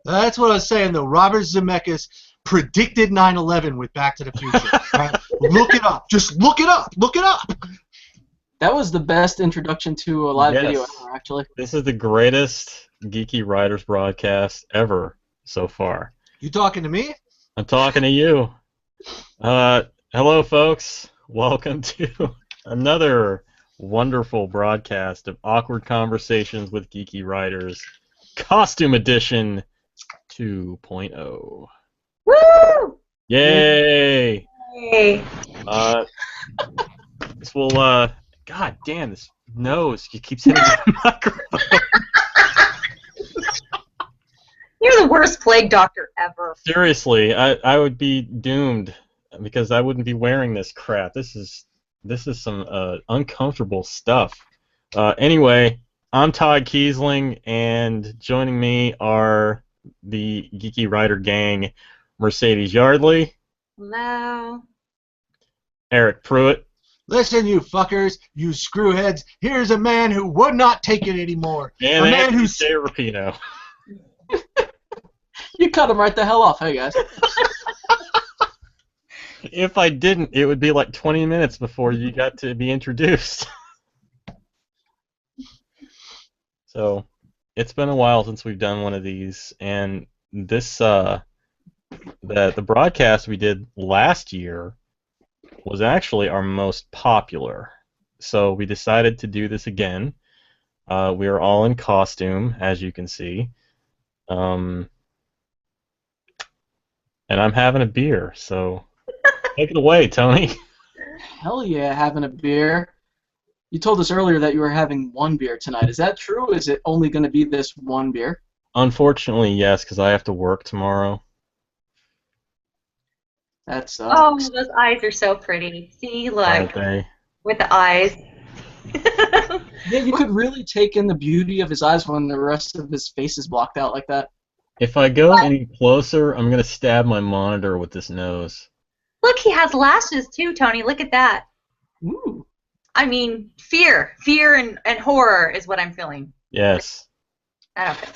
That's what I was saying, though. Robert Zemeckis predicted 9/11 with Back to the Future. Right? Look it up. Just look it up. Look it up. That was the best introduction to a live video ever, actually. This is the greatest Geeky Writers broadcast ever so far. You talking to me? I'm talking to you. Hello, folks. Welcome to another wonderful broadcast of Awkward Conversations with Geeky Writers, Costume Edition 2.0. Woo! Yay! Yay! This will, God damn, this nose keeps hitting the microphone. You're the worst plague doctor ever. Seriously, I would be doomed because I wouldn't be wearing this crap. This is some uncomfortable stuff. Anyway, I'm Todd Kiesling, and joining me are the Geeky Writer Gang, Mercedes Yardley. Hello. Eric Pruitt. Listen, you fuckers, you screwheads. Here's a man who would not take it anymore. And a man who's Rapino. You cut him right the hell off, hey guys. If I didn't, it would be like 20 minutes before you got to be introduced. So, it's been a while since we've done one of these, and this, the broadcast we did last year was actually our most popular. So we decided to do this again. We are all in costume, as you can see. And I'm having a beer, so take it away, Tony. Hell yeah, having a beer. You told us earlier that you were having one beer tonight. Is that true? Is it only going to be this one beer? Unfortunately, yes, because I have to work tomorrow. That sucks. Oh, those eyes are so pretty. See, look. With the eyes. Yeah, you could really take in the beauty of his eyes when the rest of his face is blocked out like that. If I go any closer, I'm going to stab my monitor with this nose. Look, he has lashes too, Tony. Look at that. Ooh. I mean, fear and horror is what I'm feeling. Yes. Okay.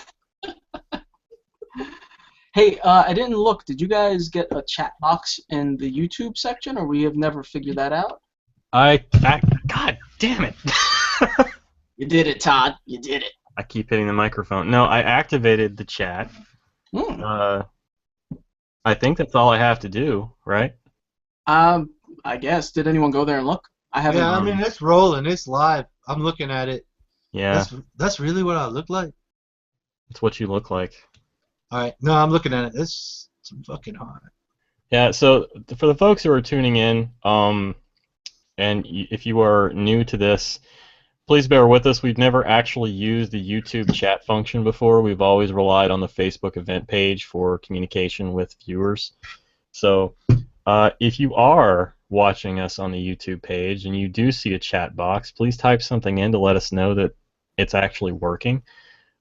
Hey, I didn't look. Did you guys get a chat box in the YouTube section, or we have never figured that out? God damn it. You did it, Todd. You did it. I keep hitting the microphone. No, I activated the chat. I think that's all I have to do, right? I guess. Did anyone go there and look? I haven't. Yeah, I mean, it's rolling. It's live. I'm looking at it. Yeah. That's really what I look like? It's what you look like. All right. No, I'm looking at it. It's fucking hot. Yeah, so for the folks who are tuning in, and if you are new to this, please bear with us. We've never actually used the YouTube chat function before. We've always relied on the Facebook event page for communication with viewers. So if you are watching us on the YouTube page and you do see a chat box, please type something in to let us know that it's actually working.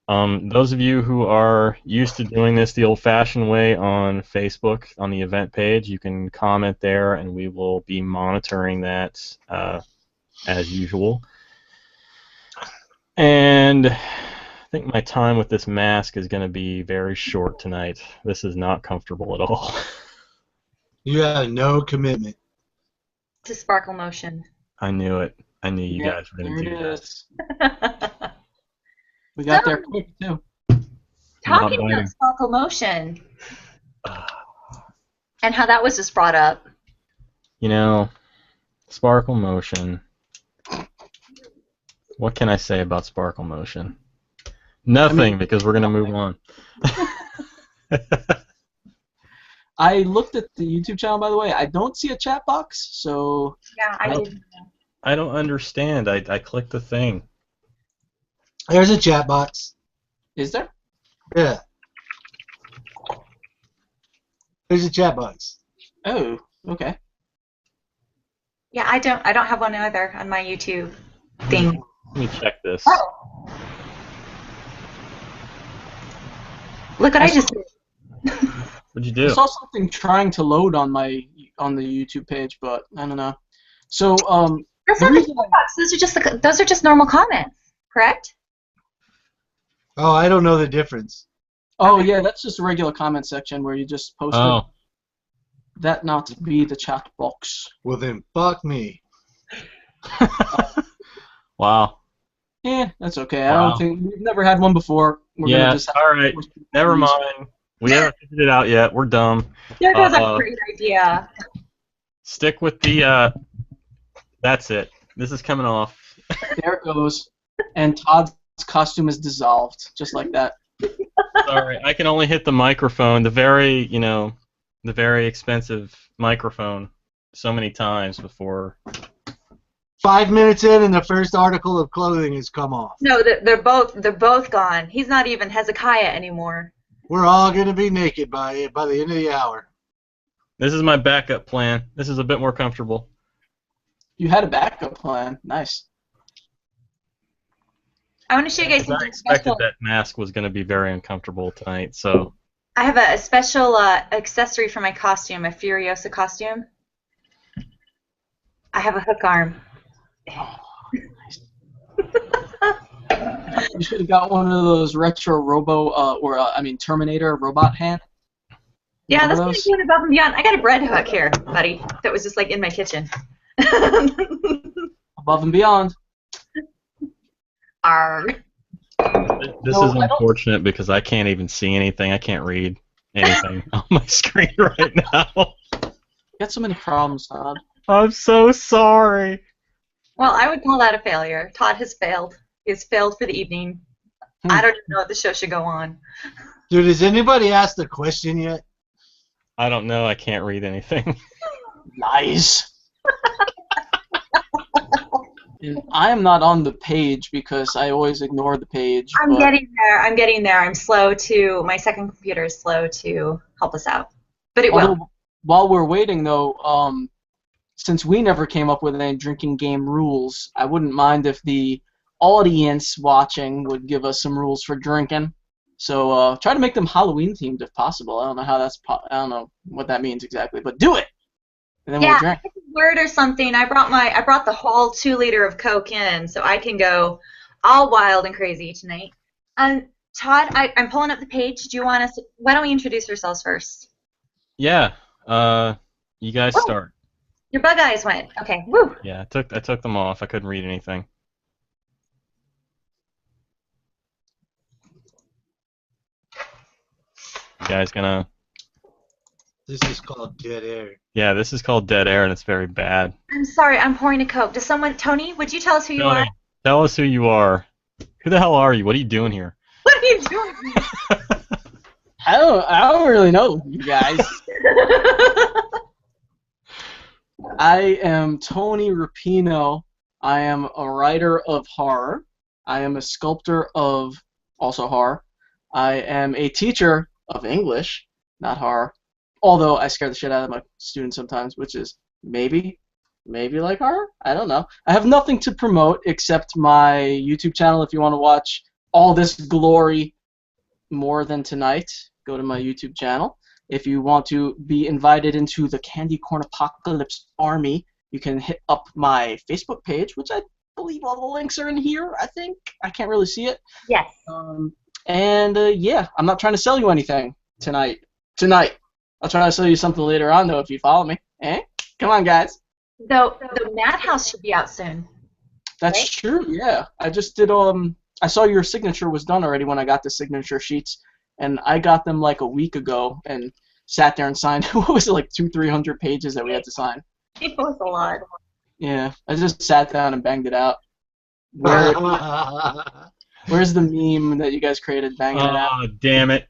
Those of you who are used to doing this the old-fashioned way on Facebook, on the event page, you can comment there and we will be monitoring that as usual. And I think my time with this mask is going to be very short tonight. This is not comfortable at all. You have no commitment. To sparkle motion. I knew it. I knew you guys were going to do this. We got there quick, too. Talking about sparkle motion and how that was just brought up. You know, sparkle motion. What can I say about sparkle motion? Nothing, because we're going to move on. I looked at the YouTube channel, by the way. I don't see a chat box, so... Yeah, I didn't. I don't understand. I clicked the thing. There's a chat box. Is there? Yeah. There's a chat box. Oh, okay. Yeah, I don't have one either on my YouTube thing. Let me check this. Oh. Look what I just did. What'd you do? I saw something trying to load on the YouTube page, but I don't know. So That's not the chat box. Those are just normal comments, correct? Oh, I don't know the difference. Oh yeah, that's just a regular comment section where you just post it. That not be the chat box. Well then, fuck me. Wow. Yeah, that's okay. Wow. I don't think we've never had one before. We're gonna just all right. Never mind. We haven't figured it out yet. We're dumb. There goes a great idea. Stick with the. That's it. This is coming off. There it goes. And Todd's costume is dissolved, just like that. Sorry, I can only hit the microphone, the very expensive microphone, so many times before. 5 minutes in, and the first article of clothing has come off. No, they're both gone. He's not even Hezekiah anymore. We're all gonna be naked by the end of the hour. This is my backup plan. This is a bit more comfortable. You had a backup plan. Nice. I want to show you guys I something expected special. that mask was going to be very uncomfortable tonight, so. I have a special accessory for my costume, a Furiosa costume. I have a hook arm. Oh, nice. You should have got one of those retro Terminator robot hand. Yeah, One that's of what I'm those? doing above and beyond. I got a bread hook here, buddy, that was just like in my kitchen. Above and beyond. Arrgh. This is unfortunate because I can't even see anything. I can't read anything on my screen right now. You got so many problems, Todd. I'm so sorry. Well, I would call that a failure. Todd has failed. He has failed for the evening. I don't even know if the show should go on. Dude, has anybody asked a question yet? I don't know. I can't read anything. Nice. And I am not on the page because I always ignore the page. I'm getting there. I'm getting there. I'm slow to. My second computer is slow to help us out, but it will. While we're waiting, though, since we never came up with any drinking game rules, I wouldn't mind if the audience watching would give us some rules for drinking. So try to make them Halloween themed if possible. I don't know how that's. I don't know what that means exactly, but do it. And then we'll drink. Word or something. I brought the whole 2 liter of Coke in, so I can go all wild and crazy tonight. Todd, I'm pulling up the page. Do you want us? Why don't we introduce ourselves first? Yeah. You guys start. Your bug eyes went. Okay. Woo. Yeah, I took them off. I couldn't read anything. You guys gonna? This is called dead air. Yeah, this is called dead air, and it's very bad. I'm sorry. I'm pouring a Coke. Does someone, Tony? Would you tell us who you are? Tell us who you are. Who the hell are you? What are you doing here? What are you doing? I don't really know, you guys. I am Tony Rapino. I am a writer of horror. I am a sculptor of also horror. I am a teacher of English, not horror. Although I scare the shit out of my students sometimes, which is maybe like horror? I don't know. I have nothing to promote except my YouTube channel. If you want to watch all this glory more than tonight, go to my YouTube channel. If you want to be invited into the Candy Corn Apocalypse Army, you can hit up my Facebook page, which I believe all the links are in here, I think. I can't really see it. Yes. Yeah, I'm not trying to sell you anything tonight. I'll try to sell you something later on, though, if you follow me. Eh? Come on, guys. The Madhouse should be out soon. That's right? true, yeah. I just did, I saw your signature was done already when I got the signature sheets, and I got them like a week ago and sat there and signed, what was it, like 200-300 pages that we had to sign? It was a lot. Yeah, I just sat down and banged it out. Where's the meme that you guys created, banging it out? Oh, damn it.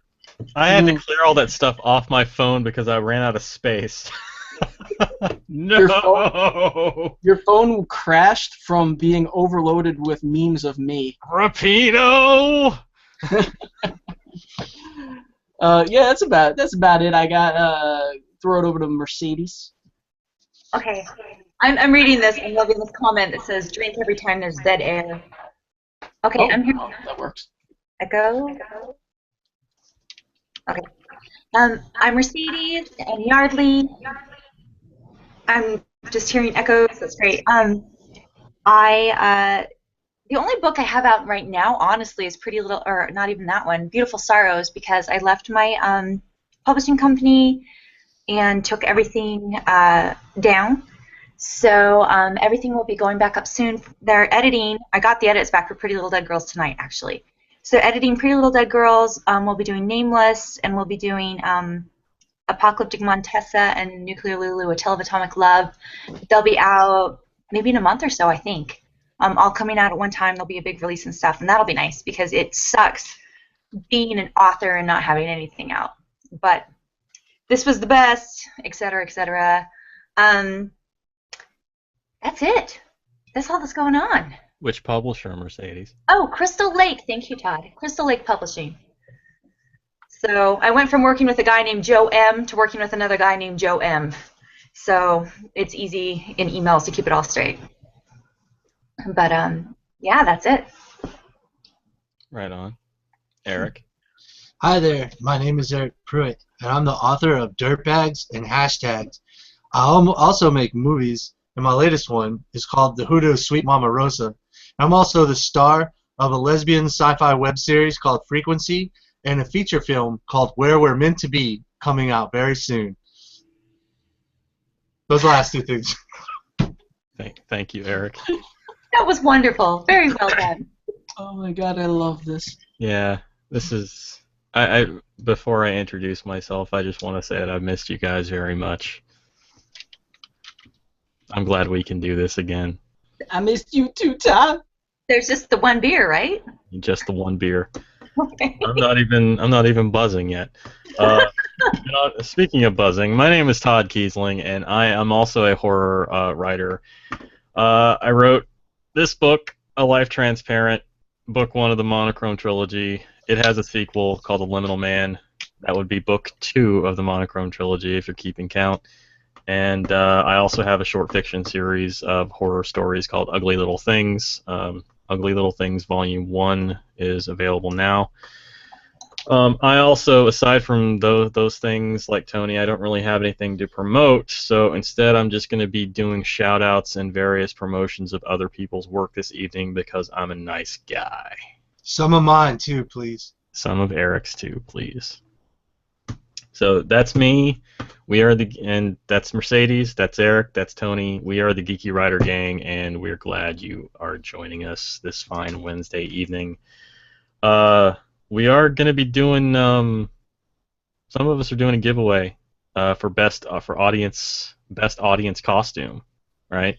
I had to clear all that stuff off my phone because I ran out of space. No! Your phone crashed from being overloaded with memes of me. Rapino! Yeah, that's about it. I got throw it over to Mercedes. Okay. I'm reading this. I'm loving this comment that says, drink every time there's dead air. Okay, I'm here. Oh, that works. Echo. Okay. I'm Mercedes and Yardley. I'm just hearing echoes. That's great. I the only book I have out right now, honestly, is Pretty Little, or not even that one, Beautiful Sorrows, because I left my publishing company and took everything down. So everything will be going back up soon. They're editing. I got the edits back for Pretty Little Dead Girls tonight, actually. So editing Pretty Little Dead Girls. We'll be doing Nameless, and we'll be doing Apocalyptic Montessa and Nuclear Lulu, A Tale of Atomic Love. They'll be out maybe in a month or so, I think. All coming out at one time. There'll be a big release and stuff, and that'll be nice because it sucks being an author and not having anything out. But this was the best, etc., etc. That's it. That's all that's going on. Which publisher, Mercedes? Oh, Crystal Lake. Thank you, Todd. Crystal Lake Publishing. So I went from working with a guy named Joe M. to working with another guy named Joe M. So it's easy in emails to keep it all straight. But yeah, that's it. Right on. Eric? Hi there, my name is Eric Pruitt, and I'm the author of Dirtbags and Hashtags. I also make movies, and my latest one is called The Hoodoo Sweet Mama Rosa. I'm also the star of a lesbian sci-fi web series called Frequency, and a feature film called Where We're Meant to Be, coming out very soon. Those last two things. Thank you, Eric. That was wonderful. Very well done. Oh my God, I love this. Yeah, this is... I before I introduce myself, I just want to say that I've missed you guys very much. I'm glad we can do this again. I missed you too, Todd. There's just the one beer, right? Just the one beer. Okay. I'm not even buzzing yet. Speaking of buzzing, my name is Todd Kiesling, and I am also a horror writer. I wrote this book, A Life Transparent, book 1 of the Monochrome trilogy. It has a sequel called The Liminal Man. That would be book 2 of the Monochrome trilogy if you're keeping count. And I also have a short fiction series of horror stories called Ugly Little Things. Ugly Little Things Volume 1 is available now. I also, aside from those things, like Tony, I don't really have anything to promote, so instead I'm just going to be doing shout-outs and various promotions of other people's work this evening because I'm a nice guy. Some of mine, too, please. Some of Eric's, too, please. So that's me. And that's Mercedes, that's Eric, that's Tony. We are the Geeky Writer Gang, and we're glad you are joining us this fine Wednesday evening. We are going to be doing, some of us are doing a giveaway for best audience costume, right?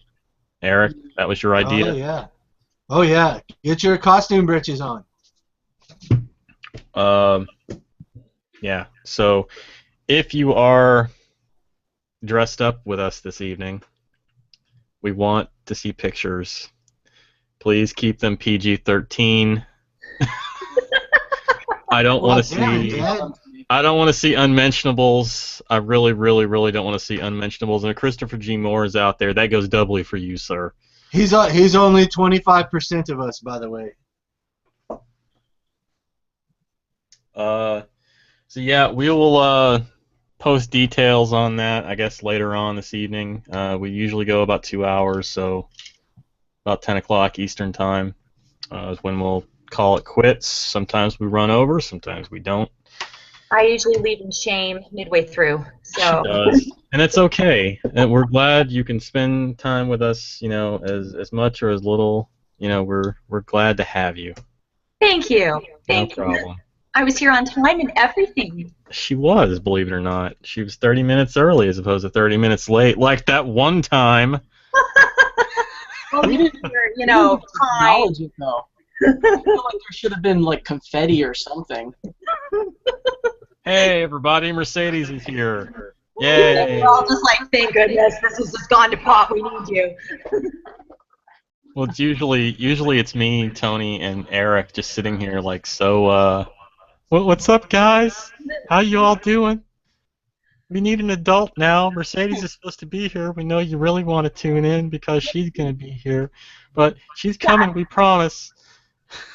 Eric, that was your idea? Oh, yeah. Oh, yeah. Get your costume britches on. Yeah, so if you are dressed up with us this evening, we want to see pictures. Please keep them PG-13. I don't want to see. I don't want to see unmentionables. I really, really, really don't want to see unmentionables. And if Christopher G. Moore is out there, that goes doubly for you, sir. He's only 25% of us, by the way. So yeah, we will post details on that, I guess, later on this evening. We usually go about 2 hours, so about 10 o'clock Eastern time is when we'll call it quits. Sometimes we run over, sometimes we don't. I usually leave in shame midway through. So. She does, and it's okay. And we're glad you can spend time with us. You know, as much or as little. You know, we're glad to have you. Thank you. Thank you. No problem. I was here on time and everything. She was, believe it or not. She was 30 minutes early as opposed to 30 minutes late, like that one time. Well, we didn't hear, time. Acknowledge it, though. I feel like there should have been like confetti or something. Hey, everybody! Mercedes is here. Yay! We're all just like, thank goodness, this has just gone to pot. We need you. Well, it's usually it's me, Tony, and Eric just sitting here like, so, what's up, guys? How you all doing? We need an adult now. Mercedes is supposed to be here. We know you really want to tune in because she's going to be here. But she's coming, we promise.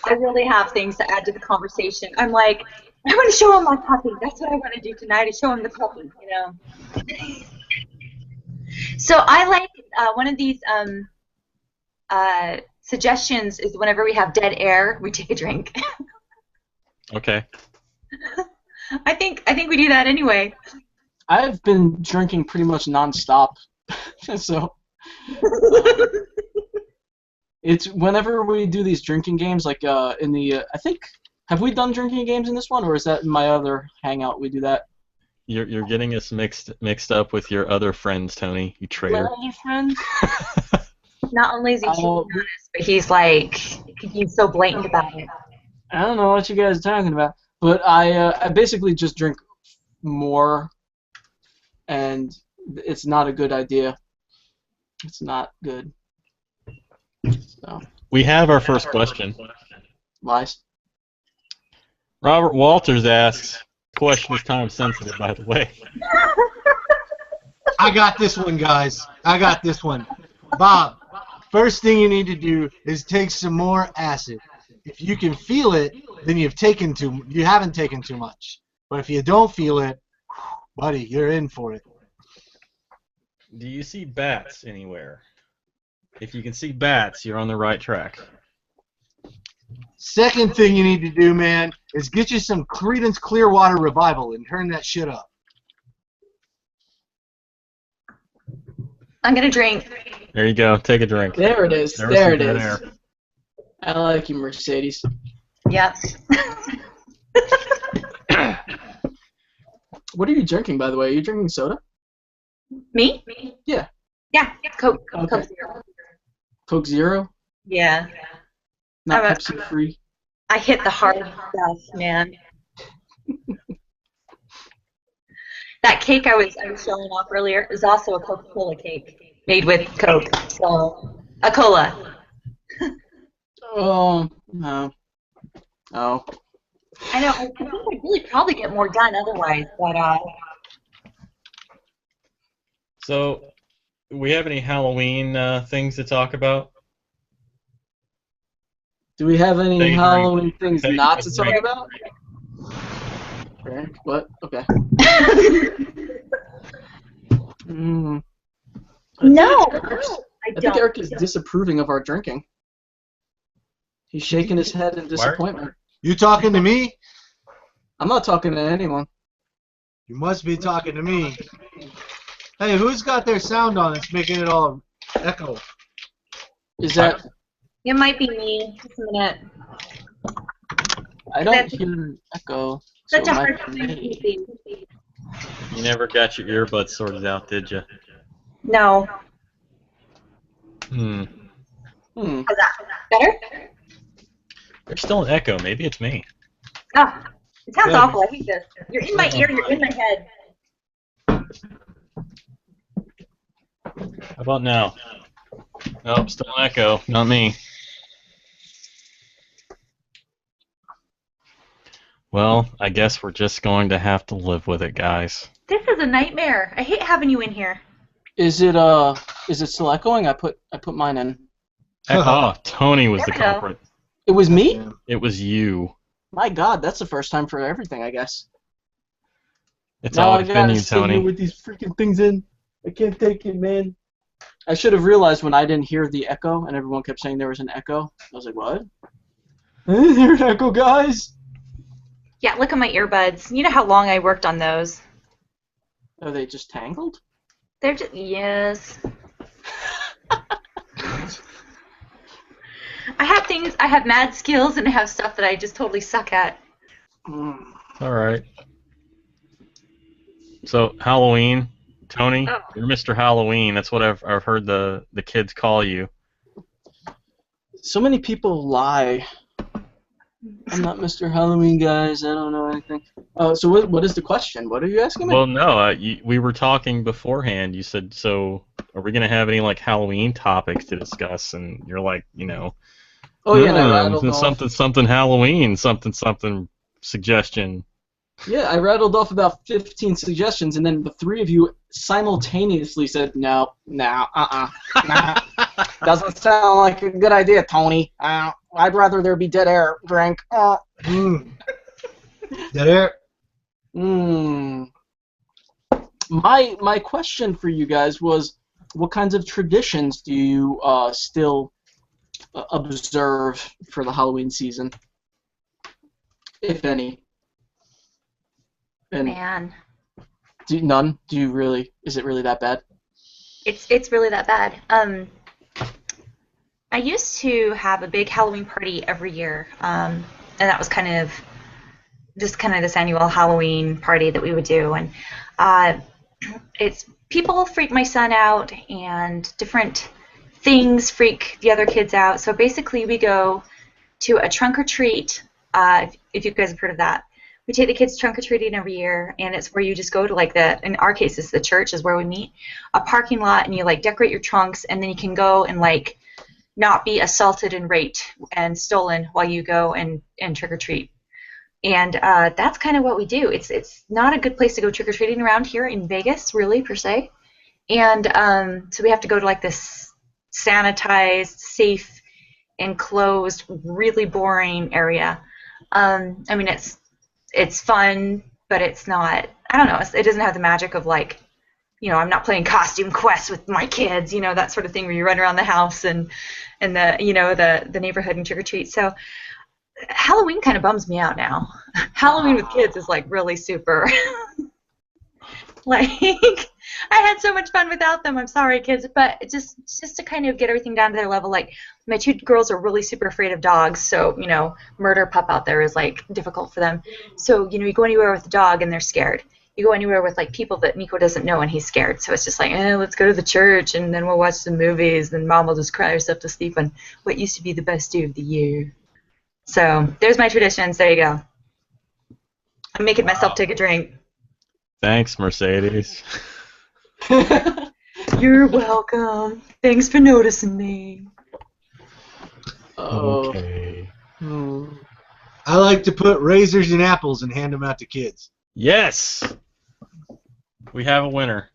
I really have things to add to the conversation. I'm like, I want to show him my puppy. That's what I want to do tonight, is show him the puppy, So I like one of these suggestions is whenever we have dead air, we take a drink. Okay. I think we do that anyway. I've been drinking pretty much nonstop, so it's whenever we do these drinking games, like in the I think have we done drinking games in this one, or is that in my other hangout we do that? You're getting us mixed up with your other friends, Tony. You traitor. My other friends? Not only is he cheating on us, but he's so blatant about it. I don't know what you guys are talking about, but I basically just drink more, and it's not a good idea. It's not good. So. We have our first question. Lies. Robert Walters asks, question is time sensitive, by the way. I got this one, guys. I got this one. Bob, first thing you need to do is take some more acid. If you can feel it, then you haven't taken too much. But if you don't feel it, buddy, you're in for it. Do you see bats anywhere? If you can see bats, you're on the right track. Second thing you need to do, man, is get you some Creedence Clearwater Revival and turn that shit up. I'm gonna drink. There you go. Take a drink. There it is. There it is. I like you, Mercedes. Yep. What are you drinking, by the way? Are you drinking soda? Me? Yeah. Yeah, Coke. Okay. Coke Zero. Coke Zero? Yeah. Not Pepsi free? I hit the hard stuff, man. That cake I was showing off earlier is also a Coca-Cola cake made with Coke. So, a cola. Oh, no. Oh. I know. I think I'd really probably get more done otherwise, but So, do we have any Halloween things to talk about? Do we have any Take a Halloween drink. things not to Take a talk drink. about? Drink? What? Okay. Mm. no, I think Eric is disapproving of our drinking. He's shaking his head in disappointment. You talking to me? I'm not talking to anyone. You must be talking to me. Hey, who's got their sound on? It's making it all echo. Is that... It might be me. Just a minute. I don't hear an echo. So Such it a might hard be time me. keeping. You never got your earbuds sorted out, did you? No. Hmm. How's that? Better? There's still an echo. Maybe it's me. Oh, it sounds Yeah. awful. I hate this. You're in my ear. You're in my head. How about now? Nope, still an echo. Not me. Well, I guess we're just going to have to live with it, guys. This is a nightmare. I hate having you in here. Is it still echoing? I put mine in. Oh, Tony was the There we go. culprit. It was me? It was you. My God, that's the first time for everything, I guess. It's Now I always been gotta you, sit here Tony. with these freaking things in. I can't take it, man. I should have realized when I didn't hear the echo and everyone kept saying there was an echo. I was like, what? I didn't hear an echo, guys. Yeah, look at my earbuds. You know how long I worked on those. Are they just tangled? They're just yes. I have things. I have mad skills, and I have stuff that I just totally suck at. All right. So Halloween, Tony, Oh. you're Mr. Halloween. That's what I've heard the kids call you. So many people lie. I'm not Mr. Halloween, guys. I don't know anything. So what is the question? What are you asking me? Well, no, we were talking beforehand. You said, so are we gonna have any like Halloween topics to discuss? And you're like, oh yeah, and I rattled off. something Halloween, something suggestion. Yeah, I rattled off about 15 suggestions, and then the three of you simultaneously said, no, nah. Doesn't sound like a good idea, Tony. I'd rather there be dead air. Drink. Dead air. My question for you guys was, what kinds of traditions do you still observe for the Halloween season, if any? And Man, none? Do you really? Is it really that bad? it's really that bad. I used to have a big Halloween party every year, and that was kind of this annual Halloween party that we would do, and it's people freak my son out, and different things freak the other kids out. So basically, we go to a trunk or treat. If you guys have heard of that, we take the kids trunk or treating every year, and it's where you just go to in our case, it's the church is where we meet, a parking lot, and you decorate your trunks, and then you can go and not be assaulted and raped and stolen while you go and trick or treat. And that's kind of what we do. It's not a good place to go trick or treating around here in Vegas, really, per se. And so we have to go to this sanitized, safe, enclosed, really boring area. I mean, it's fun, but it's not. I don't know. It doesn't have the magic of I'm not playing costume quests with my kids, that sort of thing where you run around the house and the neighborhood and trick or treat. So Halloween kind of bums me out now. Halloween with kids is really super. I had so much fun without them. I'm sorry, kids, but just to kind of get everything down to their level. My two girls are really super afraid of dogs, so murder pup out there is difficult for them. So you go anywhere with a dog and they're scared. You go anywhere with people that Nico doesn't know and he's scared. So it's just let's go to the church and then we'll watch some movies and Mom will just cry herself to sleep on what used to be the best day of the year. So there's my traditions. There you go. I'm making myself take a drink. Thanks, Mercedes. You're welcome. Thanks for noticing me. Okay. I like to put razors in apples and hand them out to kids. Yes! We have a winner.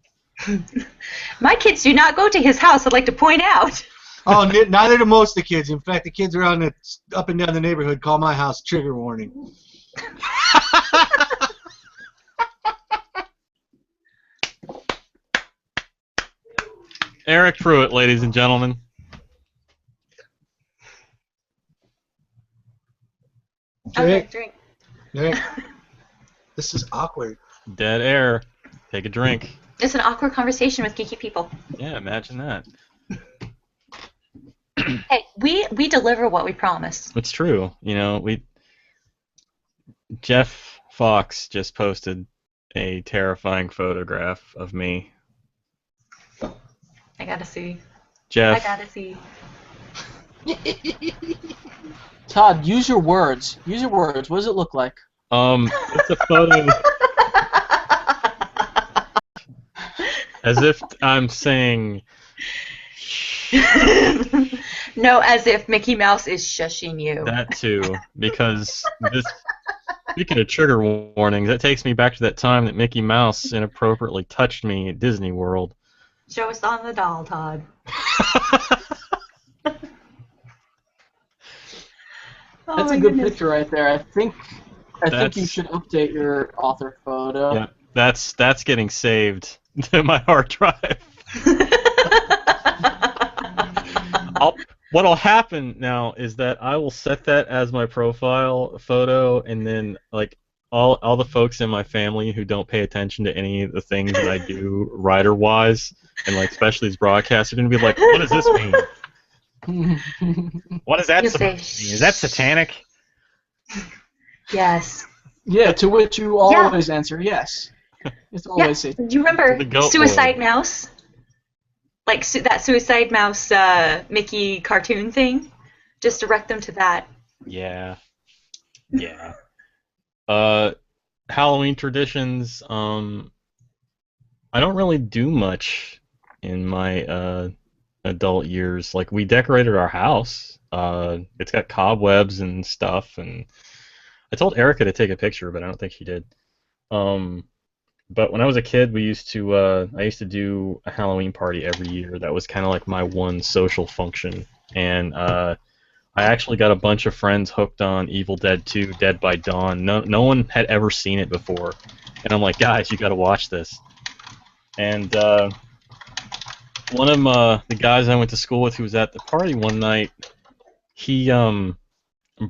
My kids do not go to his house, I'd like to point out. Oh, neither do most of the kids. In fact, the kids around up and down the neighborhood call my house trigger warning. Eric Pruitt, ladies and gentlemen. Okay, drink. This is awkward. Dead air. Take a drink. It's an awkward conversation with geeky people. Yeah, imagine that. Hey, we deliver what we promise. It's true. Jeff Fox just posted a terrifying photograph of me. I gotta see. Jeff. I gotta see. Todd, use your words. Use your words. What does it look like? It's a photo. As if I'm saying. No, as if Mickey Mouse is shushing you. That too, because this. Speaking of trigger warnings, that takes me back to that time that Mickey Mouse inappropriately touched me at Disney World. Show us on the doll, Todd. That's a good picture right there. I think you should update your author photo. Yeah, that's getting saved to my hard drive. What'll happen now is that I will set that as my profile photo, and then all the folks in my family who don't pay attention to any of the things that I do writer-wise, and especially as broadcasters, are gonna be like, "What does this mean? What is that supposed to mean? Is that satanic?" Yes. Yeah, to which you always answer yes. It's always Do you remember Suicide Mouse? That Suicide Mouse Mickey cartoon thing? Just direct them to that. Yeah. Yeah. Halloween traditions. I don't really do much in my adult years. We decorated our house. It's got cobwebs and stuff, and I told Erica to take a picture, but I don't think she did. But when I was a kid, I used to do a Halloween party every year. That was kind of my one social function, and I actually got a bunch of friends hooked on Evil Dead 2: Dead by Dawn. No one had ever seen it before, and I'm like, guys, you got to watch this. And one of the guys I went to school with who was at the party one night he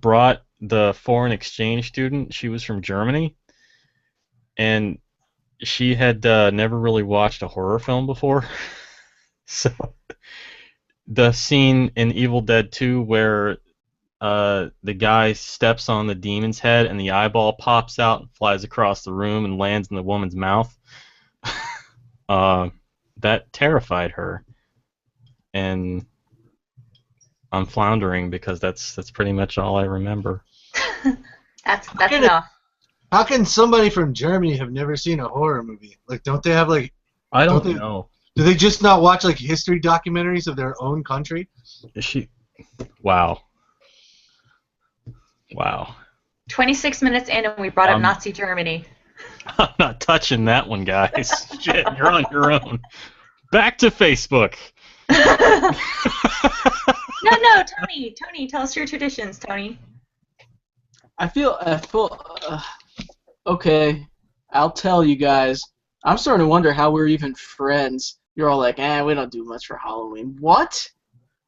brought the foreign exchange student. She was from Germany, and she had never really watched a horror film before. So the scene in Evil Dead 2 where the guy steps on the demon's head and the eyeball pops out and flies across the room and lands in the woman's mouth, that terrified her. And I'm floundering because that's pretty much all I remember. That's enough. How can somebody from Germany have never seen a horror movie? Like, don't they have like? I don't know. Do they just not watch like history documentaries of their own country? Is she? Wow. 26 minutes in, and we brought up Nazi Germany. I'm not touching that one, guys. Shit, you're on your own. Back to Facebook. No, Tony, tell us your traditions, Tony. I feel okay. I'll tell you guys. I'm starting to wonder how we're even friends. You're all like, we don't do much for Halloween. What?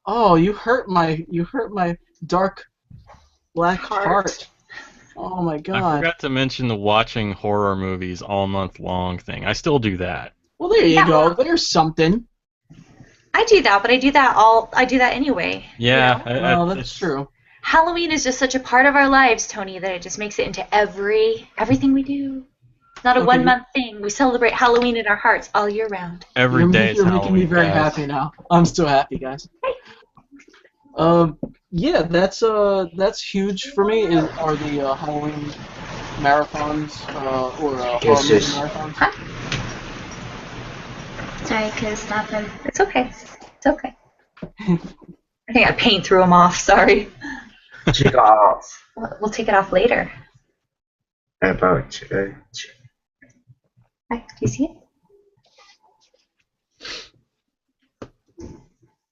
Oh, you hurt my dark black heart. Oh my god. I forgot to mention the watching horror movies all month long thing. I still do that. Well, there you go. There's something. I do that, but I do that anyway. Yeah. You know? Well, that's true. Halloween is just such a part of our lives, Tony, that it just makes it into everything we do. It's not a 1 month thing. We celebrate Halloween in our hearts all year round. Every day is You're Halloween, making me very guys. happy now. I'm still happy, guys. Yeah, that's huge for me. Are the Halloween marathons or horror movie marathons? Huh? Sorry, because nothing. It's okay. It's okay. I think I paint threw them off. Sorry. Take it off. We'll take it off later. About church. Hi, do you see it?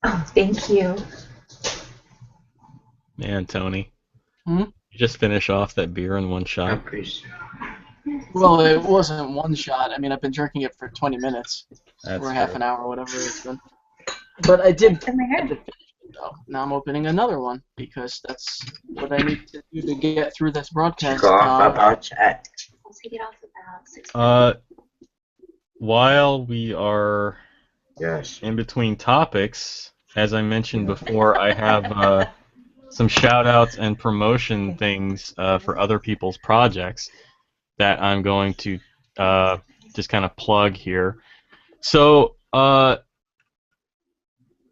Oh, thank you. Man, Tony. Hmm? You just finish off that beer in one shot. Well, it wasn't one shot. I mean, I've been drinking it for 20 minutes That's or half an hour, whatever it's been. But I did In my hair. finish it, though. Now I'm opening another one because that's what I need to do to get through this broadcast. Take off about chat. I'll take it off about 6 minutes. While we are Yes. in between topics, as I mentioned before, I have some shout-outs and promotion things for other people's projects that I'm going to just kind of plug here. So,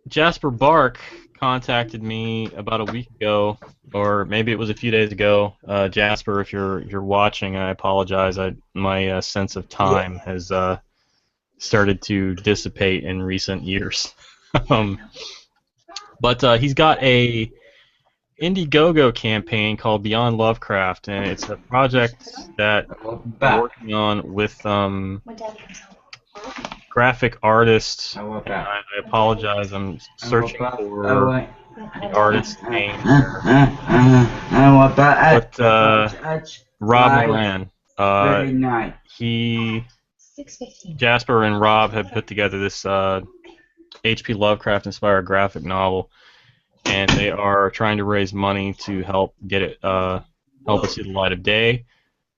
Jasper Bark contacted me about a week ago, or maybe it was a few days ago. Jasper, if you're watching, I apologize. My sense of time has started to dissipate in recent years. But he's got a Indiegogo campaign called Beyond Lovecraft, and it's a project that I'm working on with When Dad comes home. graphic artists. I want And that. I apologize. I'm searching for want the artist's name. I want that. But Rob Nice. Moran. Very nice. He, 6:15. Jasper, and Rob have put together this H.P. Lovecraft-inspired graphic novel, and they are trying to raise money to help get it help it see the light of day.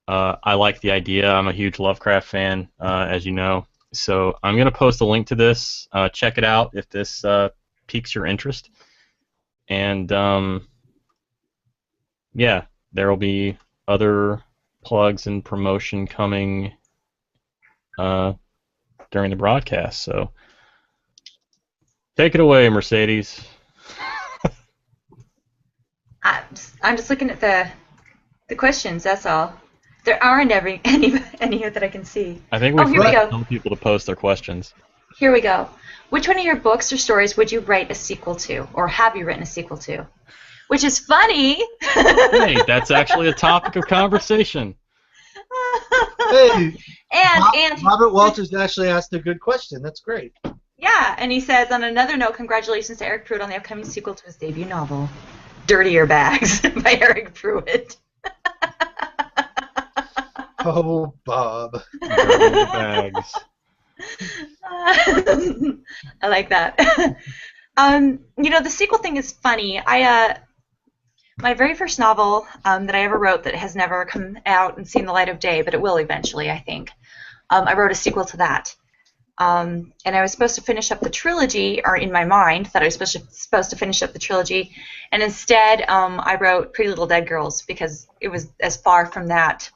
I like the idea. I'm a huge Lovecraft fan, as you know. So I'm going to post a link to this. Check it out if this piques your interest. And yeah, there will be other plugs and promotion coming during the broadcast. So take it away, Mercedes. I'm just looking at the questions. That's all. There aren't any that I can see. I think Oh, we here we forgot go. to tell people to post their questions. Here we go. Which one of your books or stories would you write a sequel to, or have you written a sequel to? Which is funny. Hey, that's actually a topic of conversation. Hey, and Robert Walters actually asked a good question. That's great. yeah, and he says, on another note, congratulations to Eric Pruitt on the upcoming sequel to his debut novel, Dirtier Bags by Eric Pruitt. Oh, Bob. Dirty bags. I like that. The sequel thing is funny. I My very first novel that I ever wrote that has never come out and seen the light of day, but it will eventually, I think. I wrote a sequel to that. And I was supposed to finish up the trilogy, or in my mind, that I was supposed to finish up the trilogy, and instead I wrote Pretty Little Dead Girls because it was as far from that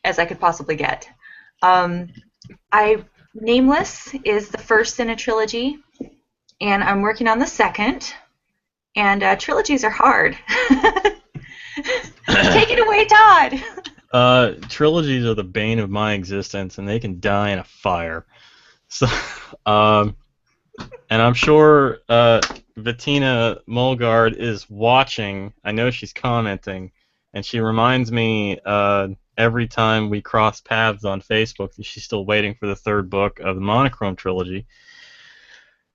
as I could possibly get. Nameless is the first in a trilogy, and I'm working on the second, and trilogies are hard. Take it away, Todd! Trilogies are the bane of my existence, and they can die in a fire. So, and I'm sure Bettina Mulgard is watching. I know she's commenting, and she reminds me every time we cross paths on Facebook that she's still waiting for the third book of the Monochrome trilogy.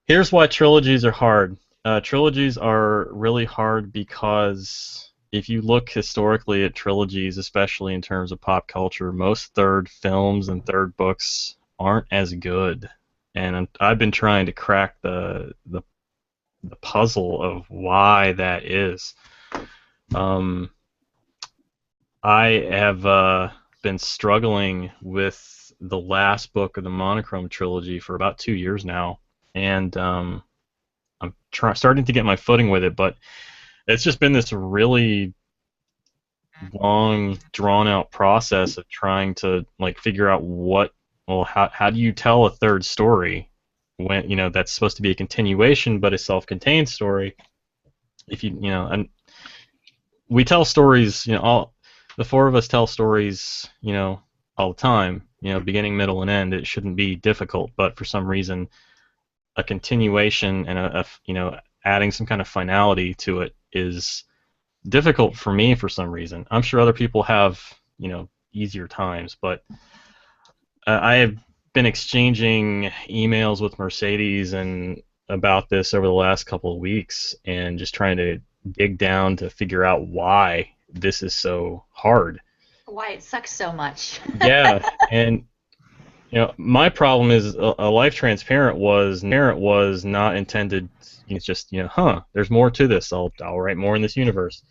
Here's why trilogies are hard. Trilogies are really hard because if you look historically at trilogies, especially in terms of pop culture, most third films and third books aren't as good, and I've been trying to crack the puzzle of why that is. I have been struggling with the last book of the Monochrome trilogy for about 2 years now, and I'm starting to get my footing with it, but it's just been this really long, drawn-out process of trying to figure out how do you tell a third story when that's supposed to be a continuation but a self-contained story. If and we tell stories, all the four of us tell stories, all the time, beginning, middle, and end. It shouldn't be difficult, but for some reason, a continuation and adding some kind of finality to it is difficult for me for some reason. I'm sure other people have, easier times, but I have been exchanging emails with Mercedes and about this over the last couple of weeks, and just trying to dig down to figure out why this is so hard. Why it sucks so much. Yeah, and my problem is a life transparent was not intended. It's just there's more to this. I'll write more in this universe.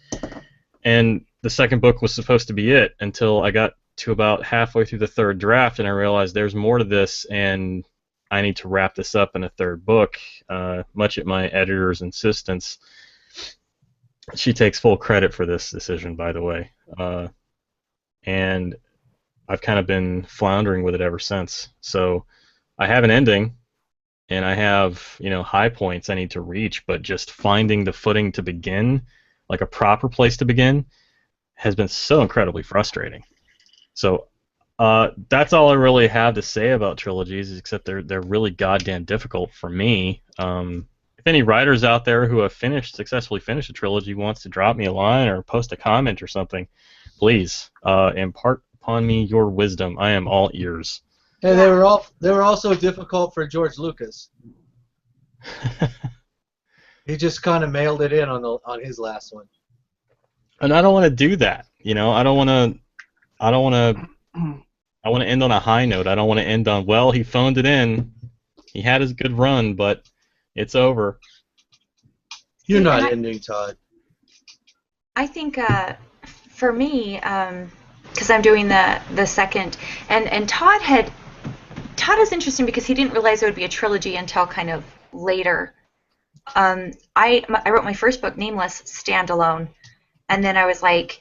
And the second book was supposed to be it until I got to about halfway through the third draft, and I realized there's more to this, and I need to wrap this up in a third book. Much at my editor's insistence. She takes full credit for this decision, by the way. And I've kind of been floundering with it ever since. So I have an ending, and I have high points I need to reach, but just finding the footing to begin, like a proper place to begin, has been so incredibly frustrating. So that's all I really have to say about trilogies, except they're really goddamn difficult for me. If any writers out there who have successfully finished a trilogy wants to drop me a line or post a comment or something, please impart upon me your wisdom. I am all ears. And they were also difficult for George Lucas. He just kind of mailed it in on his last one. And I don't want to do that. I want to end on a high note. I don't want to end on, well, he phoned it in. He had his good run, but it's over. You're not ending, Todd. I think for me, because I'm doing the second, and Todd is interesting because he didn't realize it would be a trilogy until kind of later. I wrote my first book, Nameless, standalone, and then I was like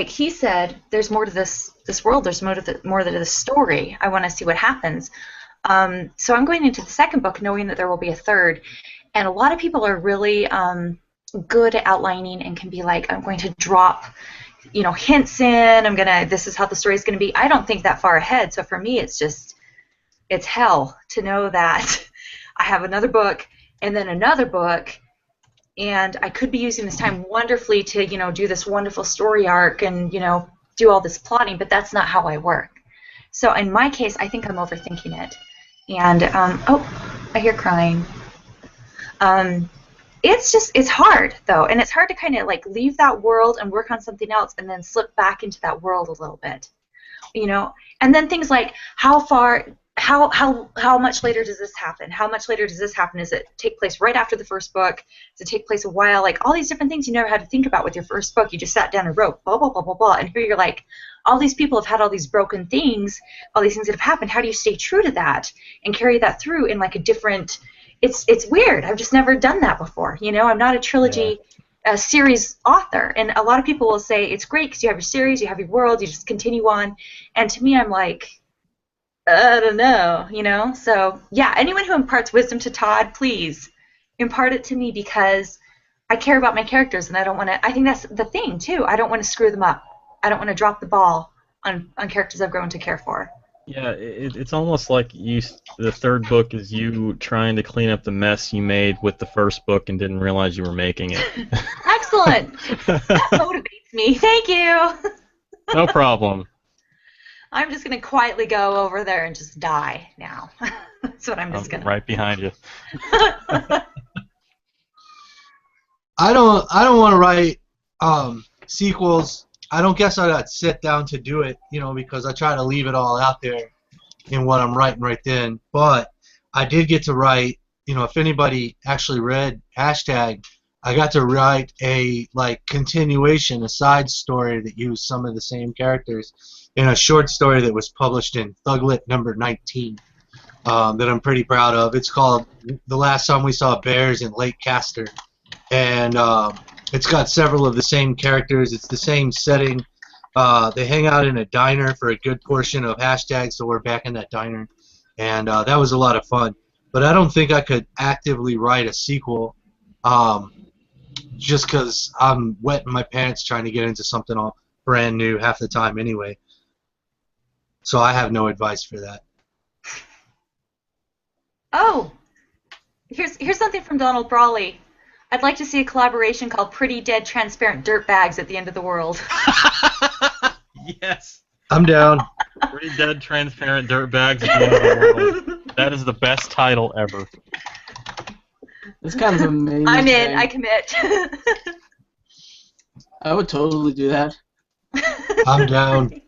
he said, there's more to this world. There's more to this story. I want to see what happens. So I'm going into the second book knowing that there will be a third, and a lot of people are really good at outlining and can be like, I'm going to drop hints in. This is how the story is going to be. I don't think that far ahead. So for me, it's hell to know that I have another book and then another book, and I could be using this time wonderfully to do this wonderful story arc and do all this plotting, but that's not how I work. So in my case, I think I'm overthinking it. And I hear crying. It's hard though, and it's hard to kind of leave that world and work on something else, and then slip back into that world a little bit, and then things like how far how much later does this happen? How much later does this happen? Does it take place right after the first book? Does it take place a while? Like all these different things you never had to think about with your first book. You just sat down and wrote blah blah blah blah blah. And here you're like, all these people have had all these broken things, all these things that have happened. How do you stay true to that and carry that through in like a different? It's weird. I've just never done that before. You know, I'm not a trilogy. A series author, and a lot of people will say it's great because you have your series, you have your world, you just continue on. And to me, I'm like, I don't know, you know? So, yeah, anyone who imparts wisdom to Todd, please impart it to me because I care about my characters and I don't want to, I think that's the thing, too. I don't want to screw them up. I don't want to drop the ball on characters I've grown to care for. Yeah, it's almost like the third book is you trying to clean up the mess you made with the first book and didn't realize you were making it. Excellent! That motivates me. Thank you! No problem. I'm just going to quietly go over there and just die now. That's what I'm just going to... Right behind you. I don't want to write sequels. I don't guess I got sit down to do it, you know, because I try to leave it all out there in what I'm writing right then. But I did get to write, you know, if anybody actually read hashtag, I got to write a continuation, a side story that used some of the same characters in a short story that was published in Thuglit number 19 that I'm pretty proud of. It's called The Last Time We Saw Bears in Lake Castor. And it's got several of the same characters. It's the same setting. They hang out in a diner for a good portion of hashtag, so we're back in that diner. And that was a lot of fun. But I don't think I could actively write a sequel just because I'm wetting my pants trying to get into something all brand new half the time anyway. So I have no advice for that. Oh, here's something from Donald Brawley. I'd like to see a collaboration called Pretty Dead Transparent Dirtbags at the End of the World. Yes. I'm down. Pretty Dead Transparent Dirtbags at the End of the World. That is the best title ever. It's kind of amazing. I'm in. I commit. I would totally do that. I'm down.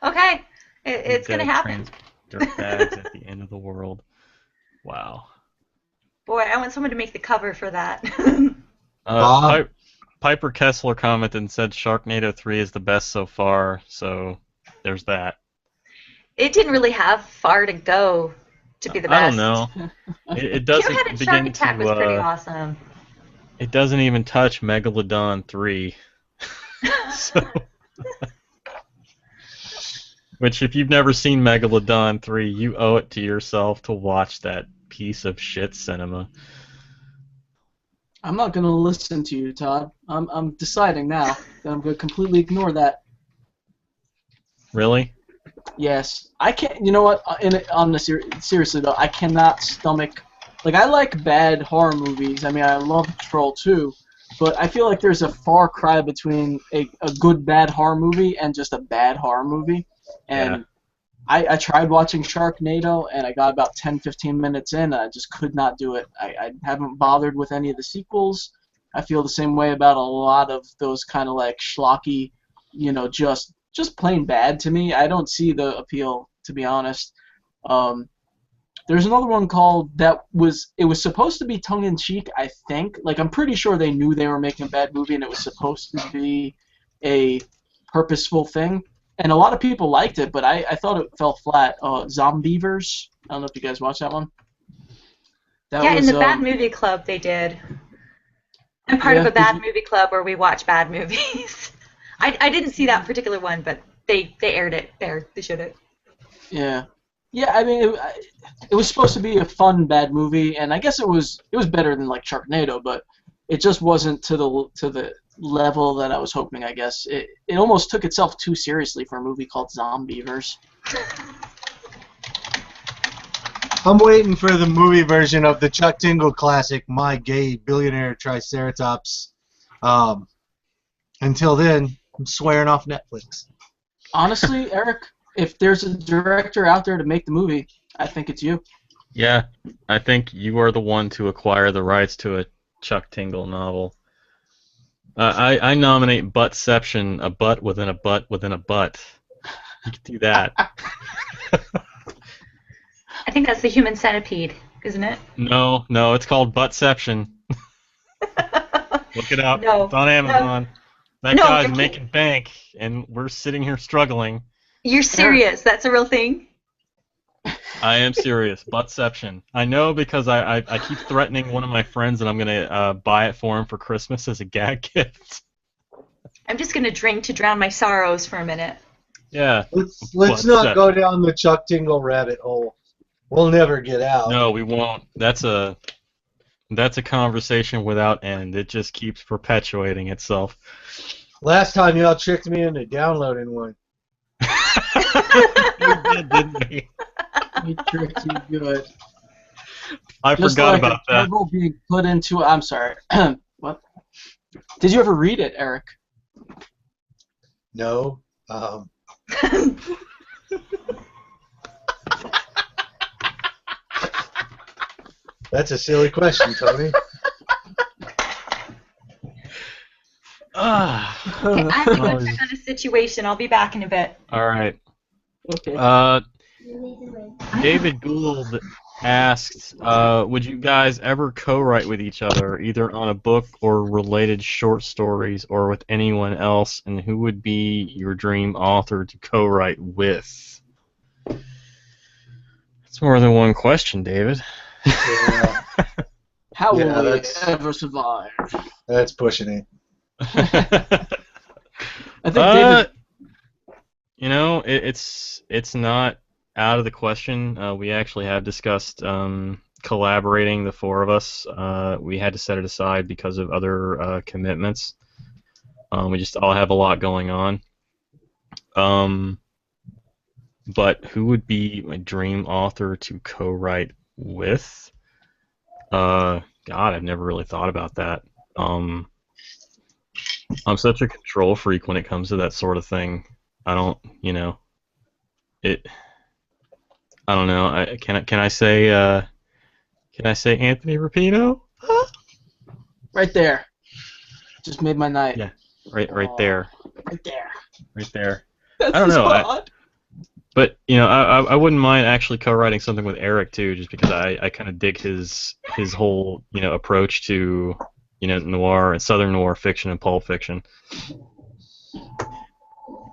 Okay. It's going to happen. Dirtbags at the End of the World. Wow. Boy, I want someone to make the cover for that. Piper Kessler commented and said Sharknado 3 is the best so far, so there's that. It didn't really have far to go to be the best. I don't know. It doesn't Two-Headed begin Shark Attack was pretty awesome. It doesn't even touch Megalodon 3. So, which, if you've never seen Megalodon 3, you owe it to yourself to watch that piece of shit cinema. I'm not going to listen to you, Todd. I'm deciding now that I'm going to completely ignore that. Really? Yes. I can't, you know what, seriously though, I cannot stomach, I like bad horror movies. I mean, I love Troll 2, but I feel like there's a far cry between a good bad horror movie and just a bad horror movie. And yeah. I tried watching Sharknado, and I got about 10-15 minutes in, and I just could not do it. I haven't bothered with any of the sequels. I feel the same way about a lot of those kind of schlocky, you know, just plain bad to me. I don't see the appeal, to be honest. There's another one called it was supposed to be tongue-in-cheek, I think. I'm pretty sure they knew they were making a bad movie, and it was supposed to be a purposeful thing. And a lot of people liked it, but I thought it fell flat. Zombievers. I don't know if you guys watched that one. In the Bad Movie Club they did. I'm part of a bad movie club where we watch bad movies. I didn't see that particular one, but they aired it there. They showed it. Yeah. Yeah, I mean, it was supposed to be a fun bad movie, and I guess it was better than Sharknado, but it just wasn't to the level that I was hoping, I guess. It almost took itself too seriously for a movie called Zombievers. I'm waiting for the movie version of the Chuck Tingle classic, My Gay Billionaire Triceratops. Until then, I'm swearing off Netflix. Honestly, Eric, if there's a director out there to make the movie, I think it's you. Yeah, I think you are the one to acquire the rights to a Chuck Tingle novel. I nominate Buttception, a butt within a butt within a butt. You can do that. I think that's the human centipede, isn't it? No, it's called Buttception. Look it up. No. It's on Amazon. That No, guy's you're making bank, and we're sitting here struggling. You're serious? That's a real thing? I am serious. Buttception. I know because I keep threatening one of my friends that I'm going to buy it for him for Christmas as a gag gift. I'm just going to drink to drown my sorrows for a minute. Yeah. Let's not go down the Chuck Tingle rabbit hole. We'll never get out. No, we won't. That's a conversation without end. It just keeps perpetuating itself. Last time y'all tricked me into downloading one. You did, didn't we? We tricked you good. I Just forgot like about a that. turtle being put into. I'm sorry. What? Did you ever read it, Eric? No. That's a silly question, Tony. Okay, I have to go check on a situation. I'll be back in a bit. All right. Okay. David Gould asked, would you guys ever co-write with each other, either on a book or related short stories, or with anyone else, and who would be your dream author to co-write with? That's more than one question, David. Yeah, How will we that's- ever survive? that's pushing it. I think David. You know, it's not out of the question. We actually have discussed collaborating, the four of us. We had to set it aside because of other commitments. We just all have a lot going on. But who would be my dream author to co-write with? God, I've never really thought about that. I'm such a control freak when it comes to that sort of thing. I don't, you know, I don't know. Can I say Anthony Rapino? Right there. Just made my night. Yeah, right there, Right there. right there. That's I don't know. spot. But you know, I wouldn't mind actually co-writing something with Eric too, just because I kind of dig his whole approach to noir and southern noir fiction and pulp fiction.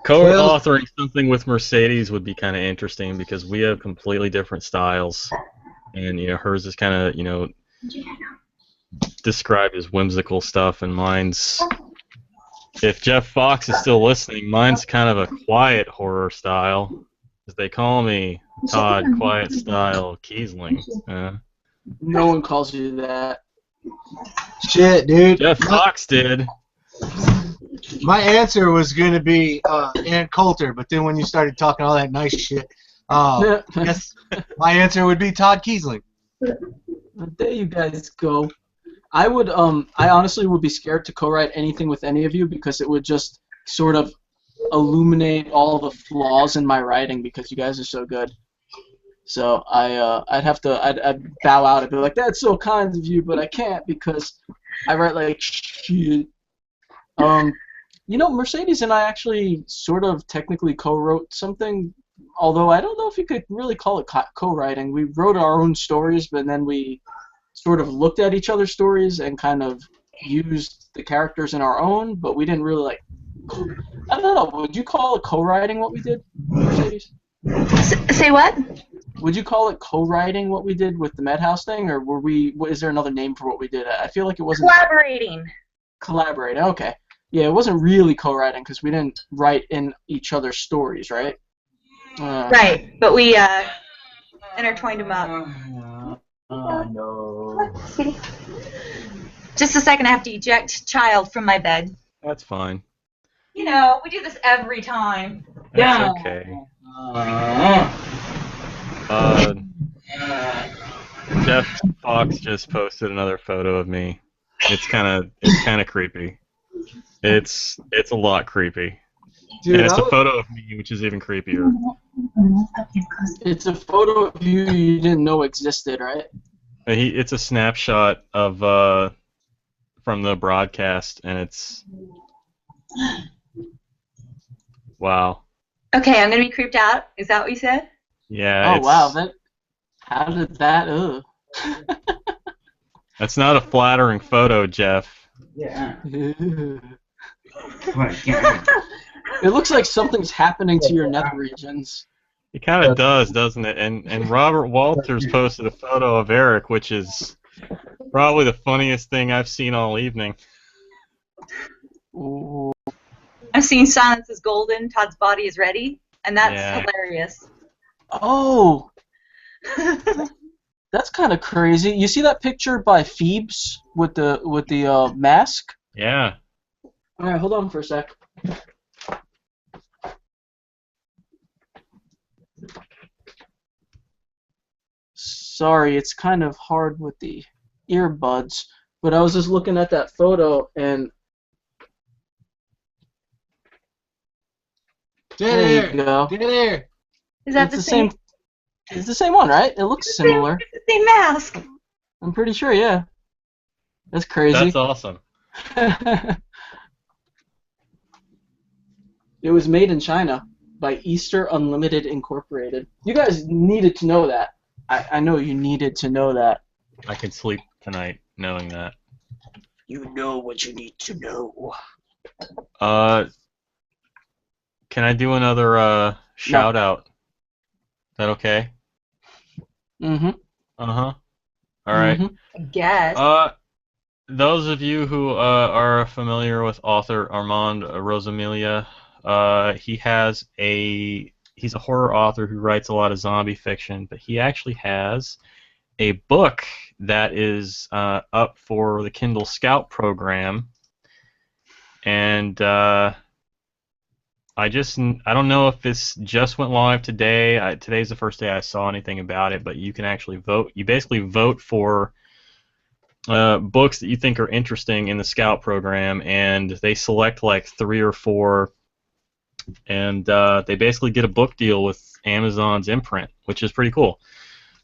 Co-authoring something with Mercedes would be kind of interesting because we have completely different styles, and hers is kind of described as whimsical stuff, and mine's, if Jeff Fox is still listening, mine's kind of a quiet horror style, as they call me Todd Quiet Style Kiesling. No one calls you that. Shit, dude. Jeff Fox did. My answer was going to be Ann Coulter, but then when you started talking all that nice shit, yes, my answer would be Todd Kiesling. There you guys go. I would I honestly would be scared to co-write anything with any of you because it would just sort of illuminate all the flaws in my writing because you guys are so good. So I'd bow out and be like, that's so kind of you, but I can't because I write like shit. Mercedes and I actually sort of technically co-wrote something, although I don't know if you could really call it co-writing. We wrote our own stories, but then we sort of looked at each other's stories and kind of used the characters in our own, but we didn't really I don't know. Would you call it co-writing what we did, Mercedes? Say what? Would you call it co-writing what we did with the Madhouse thing, or is there another name for what we did? I feel like it wasn't... Collaborating. Collaborating, okay. Yeah, it wasn't really co-writing because we didn't write in each other's stories, right? Right, but we intertwined them up. No. Just a second, I have to eject child from my bed. That's fine. We do this every time. That's okay. Jeff Fox just posted another photo of me. It's kind of creepy. It's a lot creepy. Dude, and it's a photo of me, which is even creepier. It's a photo of you didn't know existed, right? It's a snapshot of from the broadcast, and it's wow. Okay, I'm gonna be creeped out. Is that what you said? Yeah. Oh wow, how did that? Ugh. That's not a flattering photo, Jeff. Yeah. It What? Yeah. looks like something's happening to your nether regions. It kind of does, doesn't it? And Robert Walters posted a photo of Eric, which is probably the funniest thing I've seen all evening. Ooh. I've seen Silence is Golden, Todd's Body is Ready, and that's Yeah. hilarious. Oh, that's kind of crazy. You see that picture by Phoebes with the mask? Yeah. All right, hold on for a sec. Sorry, it's kind of hard with the earbuds, but I was just looking at that photo and there you go. There. Is that It's the same? It's the same one, right? It looks similar. It's the same mask. I'm pretty sure, yeah. That's crazy. That's awesome. It was made in China by Easter Unlimited Incorporated. You guys needed to know that. I know you needed to know that. I can sleep tonight knowing that. You know what you need to know. Can I do another shout out? Is that okay? Mm-hmm. Uh-huh. All right. I guess. Those of you who are familiar with author Armand Rosamilia, he's a horror author who writes a lot of zombie fiction, but he actually has a book that is up for the Kindle Scout program, and I don't know if this just went live today. Today's the first day I saw anything about it, but you can actually vote. You basically vote for books that you think are interesting in the Scout program, and they select like 3 or 4, and they basically get a book deal with Amazon's imprint, which is pretty cool.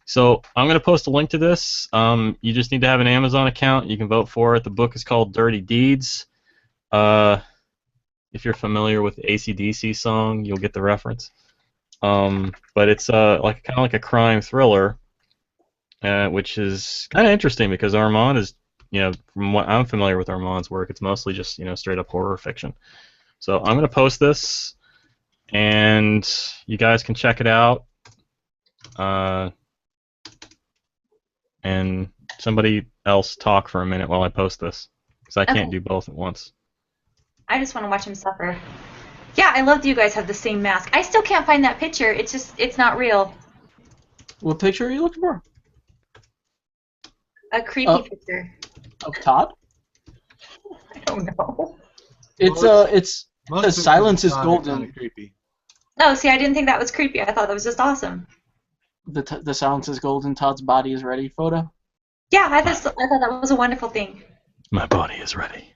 So I'm going to post a link to this. You just need to have an Amazon account. You can vote for it. The book is called Dirty Deeds. If you're familiar with the AC/DC song, you'll get the reference. But it's kind of like a crime thriller, which is kind of interesting because Armand is, from what I'm familiar with Armand's work, it's mostly just straight up horror fiction. So I'm going to post this, and you guys can check it out. And somebody else talk for a minute while I post this, because I can't do both at once. I just want to watch him suffer. Yeah, I love that you guys have the same mask. I still can't find that picture. It's not real. What picture are you looking for? A creepy picture. Of Todd? I don't know. It's Most Silence is pictures are Golden. kinda creepy. No, see, I didn't think that was creepy. I thought that was just awesome. The Silence is Golden, Todd's Body is Ready photo? Yeah, I thought that was a wonderful thing. My body is ready.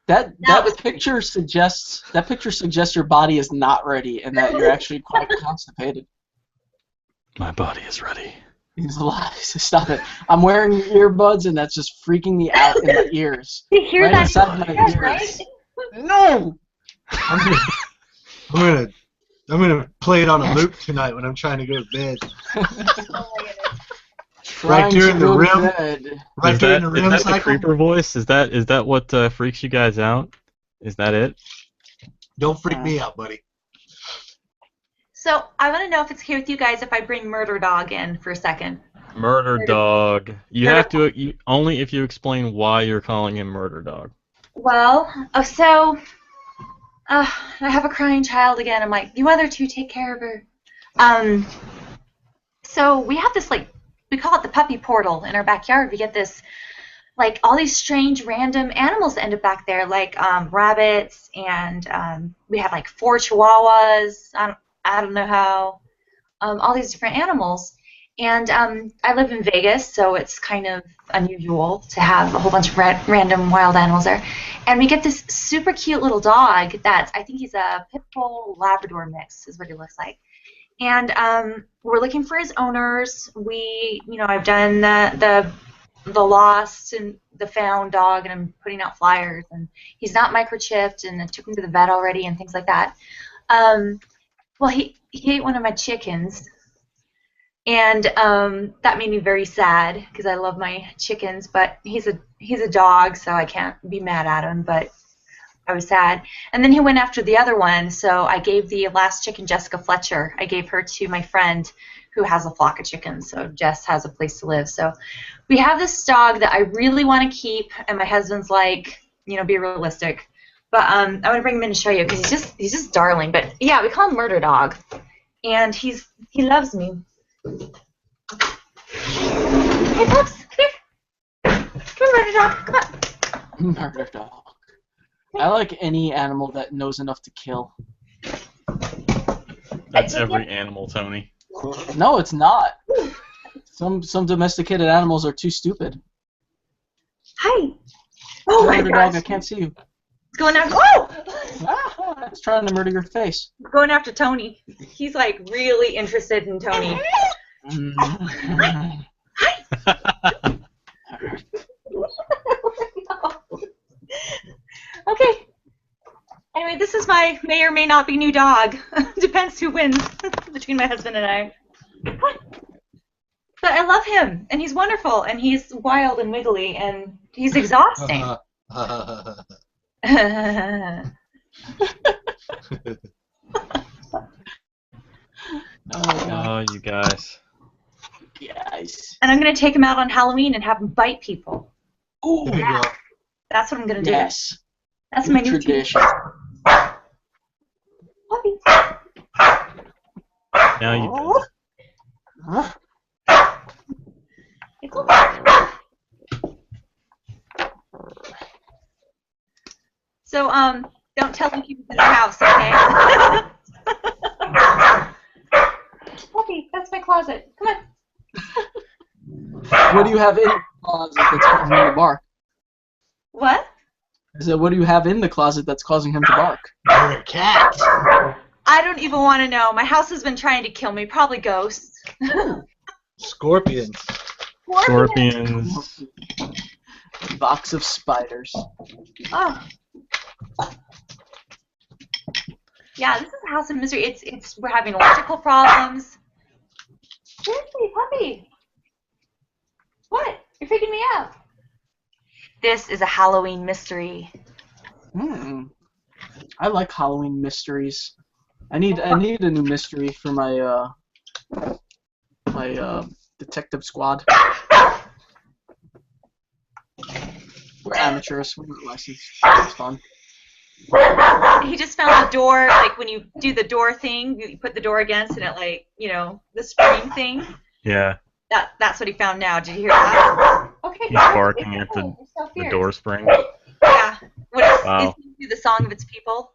That was picture suggests your body is not ready and that you're actually quite constipated. My body is ready. He's alive. Stop it. I'm wearing earbuds and that's just freaking me out in my ears. You hear Right that? inside my ears. Right? No! I'm gonna play it on a loop tonight when I'm trying to go to bed. Trying during to the go to rim. bed. Right Is during that, the is REM that the cycle. creeper voice? Is that what freaks you guys out? Is that it? Don't freak me out, buddy. So I want to know if it's okay with you guys if I bring Murder Dog in for a second. Murder Dog. You have to only if you explain why you're calling him Murder Dog. Well, I have a crying child again. I'm like, you other two take care of her. So we have this, we call it the puppy portal in our backyard. We get this, all these strange random animals that end up back there, like rabbits, and we have 4 chihuahuas. I don't know how. All these different animals. And I live in Vegas, so it's kind of unusual to have a whole bunch of random wild animals there. And we get this super cute little dog I think he's a pit bull Labrador mix is what he looks like. And we're looking for his owners. I've done the lost and the found dog, and I'm putting out flyers. And he's not microchipped, and I took him to the vet already and things like that. Well, he ate one of my chickens. And that made me very sad because I love my chickens, but he's a dog, so I can't be mad at him, but I was sad. And then he went after the other one, so I gave the last chicken, Jessica Fletcher, I gave her to my friend who has a flock of chickens, so Jess has a place to live. So we have this dog that I really want to keep, and my husband's like, be realistic. But I want to bring him in to show you because he's just darling. But yeah, we call him Murder Dog, and he loves me. Hey, Pops, come here. Come here, Murder Dog. Come on. Murder Dog. I like any animal that knows enough to kill. That's every animal, Tony. No, it's not. Some domesticated animals are too stupid. Hi. Oh my Murder gosh. Dog, I can't see you. It's going after. Oh! Ah, it's trying to murder your face. It's going after Tony. He's like really interested in Tony. Okay. Anyway, this is my may or may not be new dog. Depends who wins between my husband and I. But I love him, and he's wonderful, and he's wild and wiggly, and he's exhausting. Oh, you guys. Yes. And I'm going to take him out on Halloween and have him bite people. Ooh, There you go. That's what I'm going to do. yes. That's my new Tradition. Puppy. Now you do. Huh? It's okay. So, don't tell me he was in the house, okay? Puppy, that's my closet. Come on. What do you have in the closet that's causing him to bark? What? I said, what do you have in the closet that's causing him to bark? You're a cat. I don't even want to know. My house has been trying to kill me. Probably ghosts. Scorpions. Scorpions. Box of spiders. Oh. Yeah, this is a house of misery. We're having electrical problems. Seriously, puppy. What? You're freaking me out. This is a Halloween mystery. I like Halloween mysteries. I need a new mystery for my detective squad. We're amateurs. We're not licensed. It's fun. He just found the door, like when you do the door thing, you put the door against and it like, the spring thing. Yeah. That's what he found now. Did you hear that? Okay. He's barking at the door spring. Yeah. Wow. Is he do the song of its people?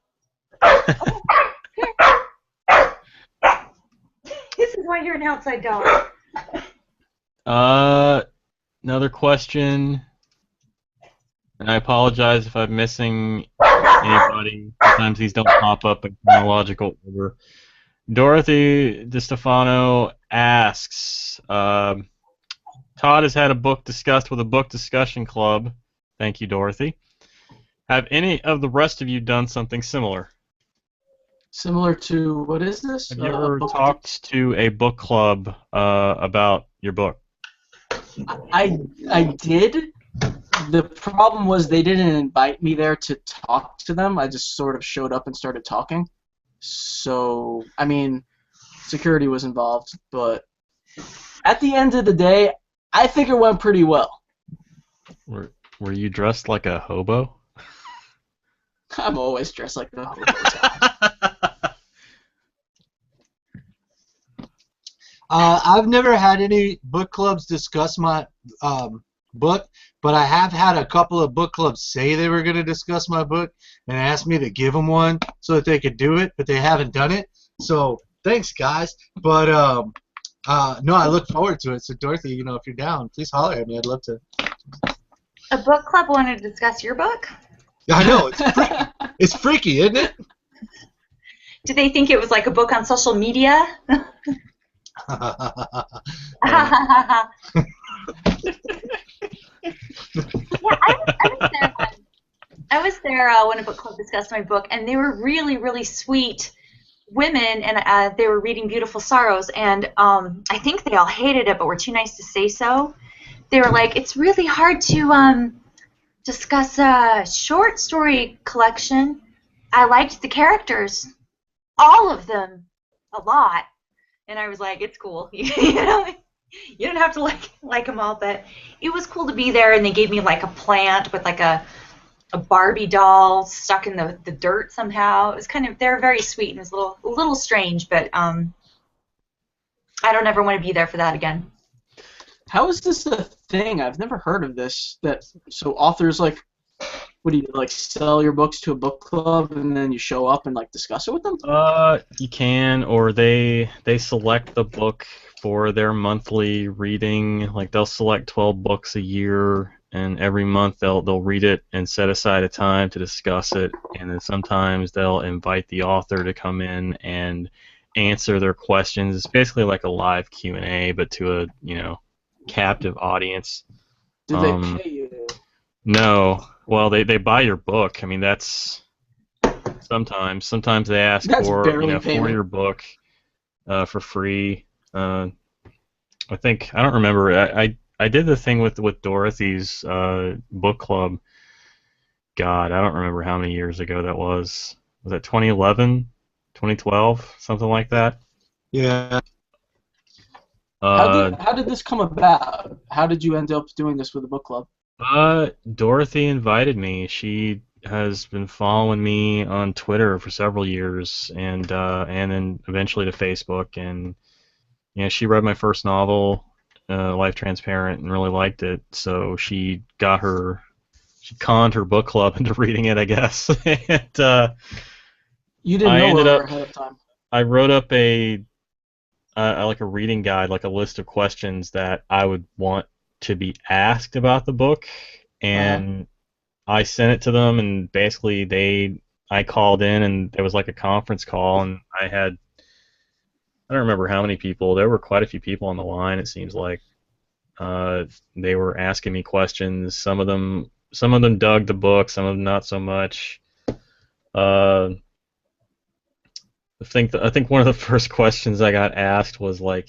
This is why you're an outside dog. Another question, and I apologize if I'm missing anybody. Sometimes these don't pop up in chronological order. Dorothy DeStefano asks, Todd has had a book discussed with a book discussion club. Thank you, Dorothy. Have any of the rest of you done something similar? Similar to, what is this? Have you ever talked to a book club about your book? I did. The problem was they didn't invite me there to talk to them. I just sort of showed up and started talking. So, I mean, security was involved, but at the end of the day, I think it went pretty well. Were you dressed like a hobo? I'm always dressed like a hobo. I've never had any book clubs discuss my book, but I have had a couple of book clubs say they were going to discuss my book and ask me to give them one so that they could do it, but they haven't done it. So thanks, guys. But no, I look forward to it. So Dorothy, if you're down, please holler at me. I'd love to. A book club wanted to discuss your book? I know it's freaky. It's freaky, isn't it? Did they think it was like a book on social media? Yeah, I was there when a book club discussed my book, and they were really, really sweet women, and they were reading Beautiful Sorrows, and I think they all hated it, but were too nice to say so. They were like, it's really hard to discuss a short story collection. I liked the characters, all of them, a lot. And I was like, it's cool. You know, you don't have to like them all, but it was cool to be there. And they gave me like a plant with like a Barbie doll stuck in the dirt somehow. It was they're very sweet and it was a little strange, but I don't ever want to be there for that again. How is this a thing? I've never heard of this. So authors like, what do you like? Sell your books to a book club and then you show up and like discuss it with them? You can, or they select the book for their monthly reading. Like they'll select 12 books a year, and every month they'll read it and set aside a time to discuss it. And then sometimes they'll invite the author to come in and answer their questions. It's basically like a live Q&A, but to a captive audience. Did they pay you? No. Well, they buy your book. I mean, that's sometimes they ask for your book for free. I don't remember. I did the thing with Dorothy's book club. God, I don't remember how many years ago that was. Was that 2011, 2012, something like that? Yeah. How did this come about? How did you end up doing this with the book club? Dorothy invited me. She has been following me on Twitter for several years, and then eventually to Facebook. And she read my first novel, Life Transparent, and really liked it. So she conned her book club into reading it, I guess. And you didn't know ahead of time. I wrote up like a reading guide, like a list of questions that I would want to be asked about the book, and I sent it to them, and basically I called in, and there was like a conference call, and I don't remember how many people. There were quite a few people on the line, it seems like. They were asking me questions. Some of them dug the book, some of them not so much. I think one of the first questions I got asked was like,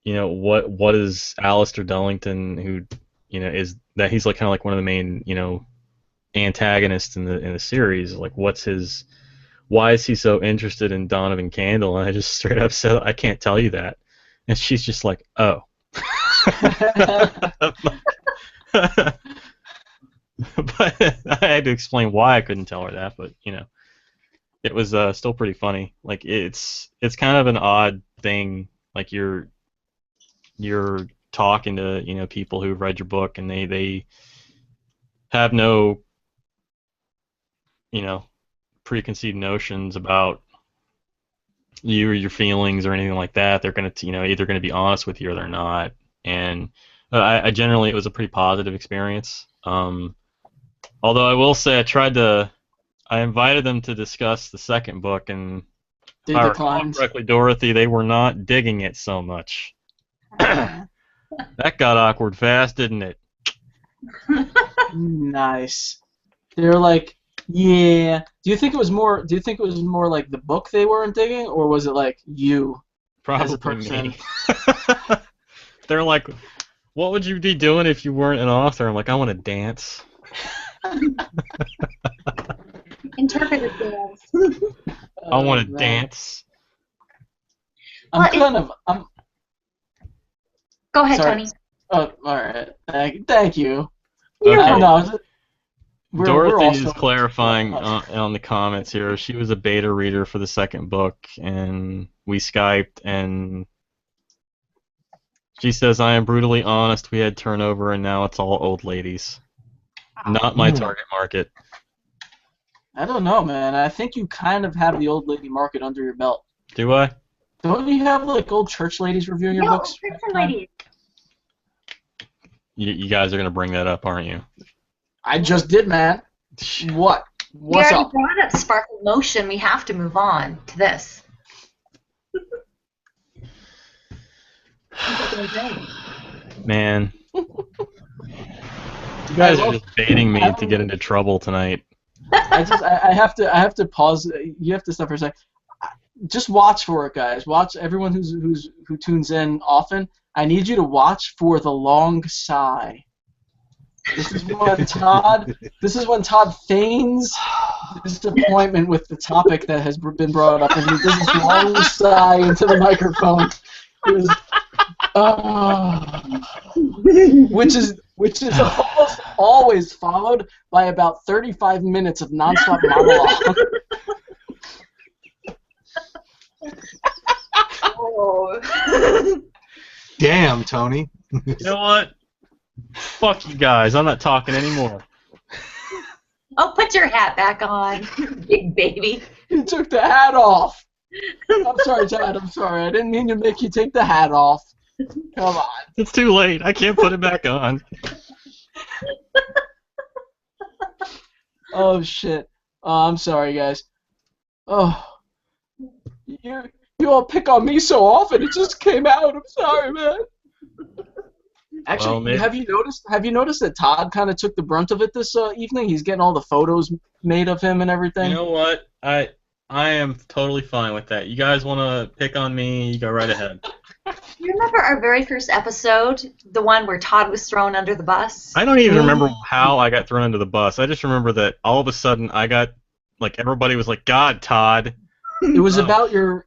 what is Alistair Dullington, who is that he's like kind of like one of the main antagonists in the series, like why is he so interested in Donovan Candle? And I just straight up said, I can't tell you that. And she's just like, oh. But I had to explain why I couldn't tell her that, but it was still pretty funny. Like it's kind of an odd thing, like you're talking to people who've read your book, and they have no preconceived notions about you or your feelings or anything like that. They're gonna either gonna be honest with you or they're not. And I generally, it was a pretty positive experience. Although I will say I invited them to discuss the second book, and if I recall correctly, Dorothy, they were not digging it so much. That got awkward fast, didn't it? Nice. They're like, yeah. Do you think it was more like the book they weren't digging, or was it like you? Probably as a person? me. They're like, what would you be doing if you weren't an author? I'm like, I want to dance. Interpretive dance. I want to dance. I'm Go ahead, sorry. Tony. Oh, all right. Thank you. Okay. No, Dorothy is clarifying on the comments here. She was a beta reader for the second book, and we Skyped, and she says, I am brutally honest, we had turnover, and now it's all old ladies. Not my target market. I don't know, man. I think you kind of have the old lady market under your belt. Do I? Don't you have like old church ladies reviewing your books? No, Christian ladies. You guys are going to bring that up, aren't you? I just did, man. What? What's we already up? brought up Sparkle Motion. We have to move on to this. Man. You guys are just baiting me to get into trouble tonight. I have to pause. You have to stop for a second. Just watch for it, guys. Watch everyone who tunes in often. I need you to watch for the long sigh. This is when Todd feigns disappointment with the topic that has been brought up, and he does this long sigh into the microphone. Which is almost always followed by about 35 minutes of nonstop monologue. Oh. Damn, Tony. You know what? Fuck you guys. I'm not talking anymore. Oh, put your hat back on, big baby. He took the hat off. I'm sorry, Todd. I'm sorry. I didn't mean to make you take the hat off. Come on. It's too late. I can't put it back on. Oh shit. Oh, I'm sorry, guys. Oh, you all pick on me so often. It just came out. I'm sorry, man. Actually, Well, have you noticed that Todd kind of took the brunt of it this evening? He's getting all the photos made of him and everything. You know what? I am totally fine with that. You guys want to pick on me? You go right ahead. You remember our very first episode, the one where Todd was thrown under the bus? I don't even remember how I got thrown under the bus. I just remember that all of a sudden I got, like, everybody was like, "God, Todd." It was about your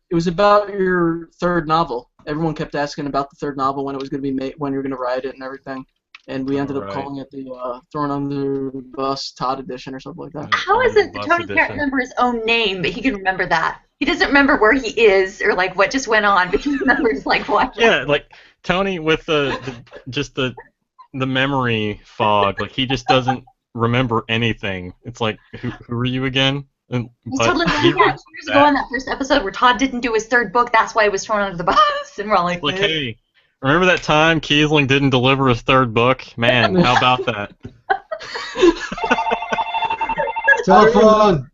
third novel. Everyone kept asking about the third novel, when it was going to be made, when you were going to write it and everything. And we ended up calling it the Thrown Under the Bus Todd edition or something like that. How is it that Tony can't remember his own name, but he can remember that? He doesn't remember where he is or like what just went on, but he remembers like what. Yeah, like Tony with the memory fog. Like he just doesn't remember anything. It's like who are you again? And, He's totally like, yeah, 2 years ago on that first episode where Todd didn't do his third book, that's why he was thrown under the bus, and we're all like, hey, remember that time Kiesling didn't deliver his third book? Man, how about that? Telephone.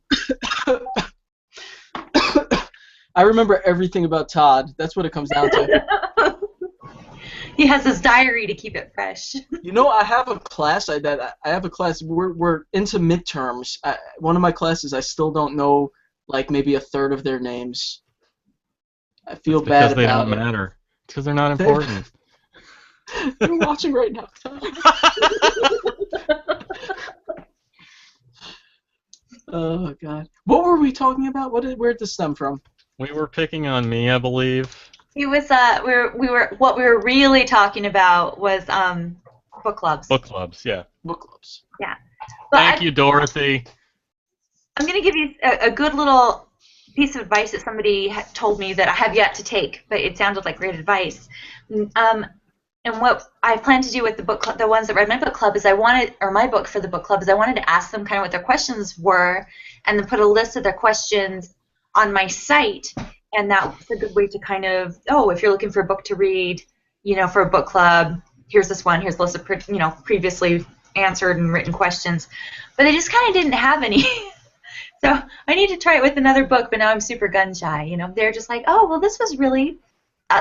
I remember everything about Todd. That's what it comes down to. He has his diary to keep it fresh. You know, I have a class. We're into midterms. One of my classes, I still don't know, like maybe a third of their names. I feel bad about it. Because they don't matter. It's because they're not important. You're watching right now. Oh God. What were we talking about? Where did this stem from? We were picking on me, I believe. He was what we were really talking about was book clubs. Book clubs, yeah. Book clubs. Yeah. But Thank you, Dorothy. I'm going to give you a good little piece of advice that somebody told me that I have yet to take, but it sounded like great advice. And what I plan to do with the book club, the ones that read my book club, is my book for the book club, is I wanted to ask them kind of what their questions were, and then put a list of their questions on my site. And that's a good way to kind of, if you're looking for a book to read, for a book club, here's this one, here's a list of, previously answered and written questions. But I just kind of didn't have any. So I need to try it with another book, but now I'm super gun shy. They're just like, this was really,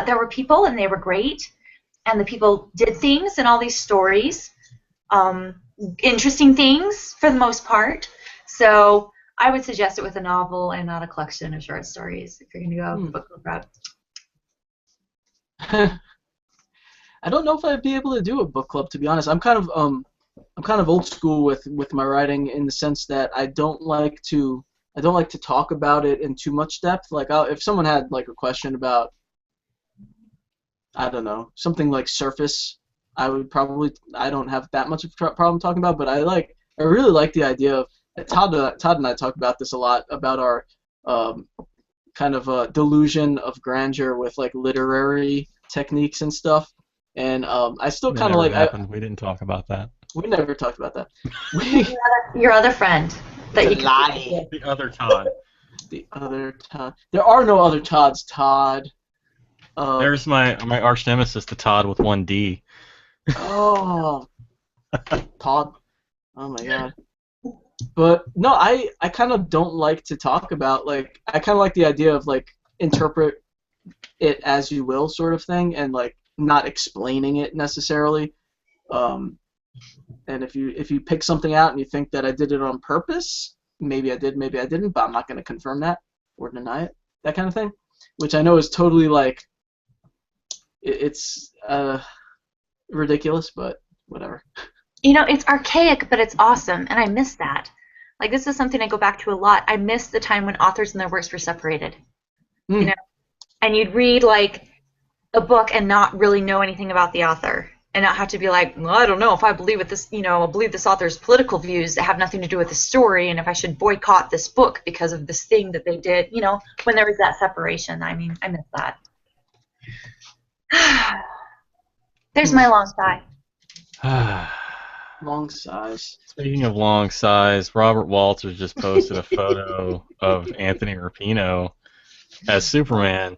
there were people and they were great. And the people did things and all these stories, interesting things for the most part. So I would suggest it with a novel and not a collection of short stories if you're going to go book club route. I don't know if I'd be able to do a book club, to be honest. I'm kind of old school with my writing in the sense that I don't like to talk about it in too much depth. Like if someone had like a question about, I don't know, something like surface, I don't have that much of a problem talking about, but I really like the idea of, Todd and I talk about this a lot, about our kind of delusion of grandeur with like literary techniques and stuff, and I still kind of like. We didn't talk about that. We never talked about that. Your other friend. The other Todd. The other Todd. There are no other Todds, Todd. There's my arch nemesis, the Todd with one D. Oh, Todd. Oh my God. But no, I kind of don't like to talk about, like, I kind of like the idea of like interpret it as you will sort of thing, and like not explaining it necessarily. And if you pick something out and you think that I did it on purpose, maybe I did, maybe I didn't, but I'm not going to confirm that or deny it, that kind of thing, which I know is totally like, it's ridiculous, but whatever. You know, it's archaic, but it's awesome, and I miss that. Like, this is something I go back to a lot. I miss the time when authors and their works were separated. You know, and you'd read like a book and not really know anything about the author, and not have to be like, well, I don't know if I believe with this, I believe this author's political views that have nothing to do with the story, and if I should boycott this book because of this thing that they did. When there was that separation. I mean, I miss that. There's my long sigh. Long sighs. Speaking of long sighs, Robert Walters just posted a photo of Anthony Rapino as Superman.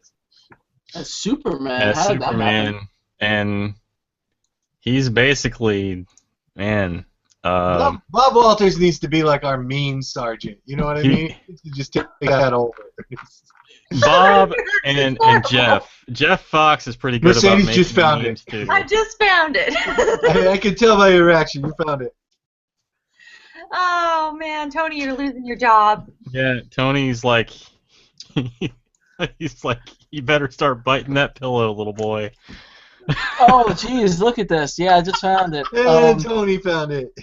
As Superman? How did that happen? And he's basically, man. Bob Walters needs to be like our meme sergeant. You know what I mean? Just take that over. Bob and Jeff Fox is pretty good about making just found memes it. too. I just found it. I can tell by your reaction. You found it. Oh man, Tony, you're losing your job. Yeah, Tony's like, he's like, you better start biting that pillow, little boy. Oh, jeez, look at this. Yeah, I just found it. And Tony found it.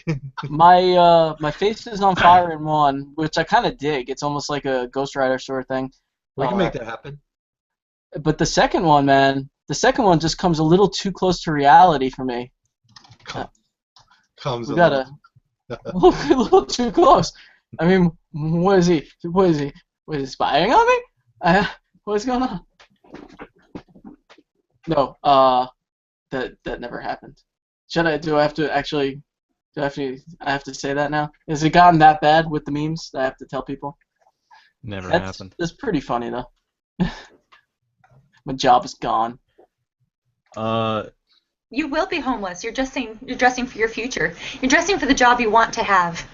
My face is on fire in one, which I kind of dig. It's almost like a Ghost Rider sort of thing. We can make that happen. But the second one, man, just comes a little too close to reality for me. Comes we gotta look a little too close. I mean, what is he? What is he spying on me? What's going on? No, that never happened. I have to say that now? Has it gotten that bad with the memes that I have to tell people? Never happened. That's pretty funny though. My job is gone. You will be homeless. You're dressing for your future. You're dressing for the job you want to have.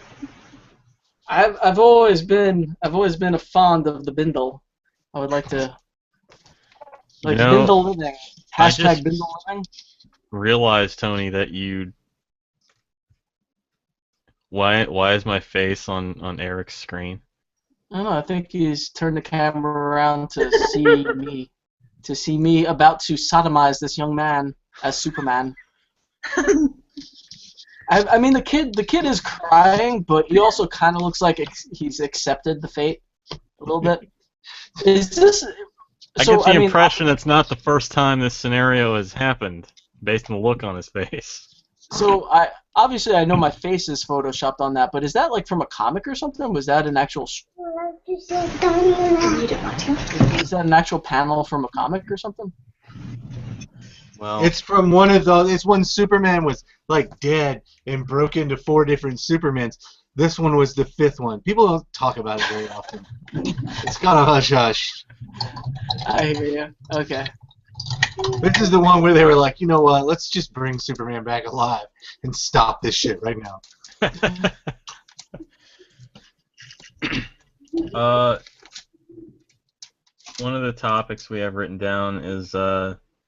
I've always been a fond of the bindle. I would like to bindle living. Hashtag bindle living. Realize, Tony, that you. Why is my face on Eric's screen? I don't know. I think he's turned the camera around to see me about to sodomize this young man as Superman. I mean, the kid is crying, but he also kind of looks like he's accepted the fate a little bit. Is this? I get the impression it's not the first time this scenario has happened, based on the look on his face. So obviously I know my face is photoshopped on that, but is that like from a comic or something? Was that an actual? Is that an actual panel from a comic or something? Well, it's from one of those. It's when Superman was like dead and broke into 4 different Supermans. This one was the 5th one. People don't talk about it very often. It's kind of hush hush. I hear you. Okay. This is the one where they were like, you know what? Let's just bring Superman back alive and stop this shit right now. One of the topics we have written down is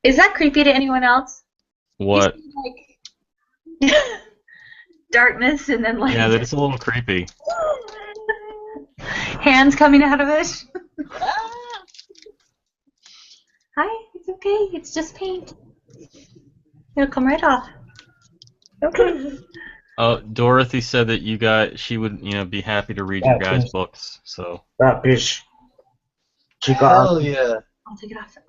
Is that creepy to anyone else? What? Like darkness and then like. Yeah, that's a little creepy. Hands coming out of it. Hi, it's okay. It's just paint. It'll come right off. Okay. Oh, Dorothy said that she would, be happy to read your guys' books. So. That bitch. Hell yeah. I'll take it off a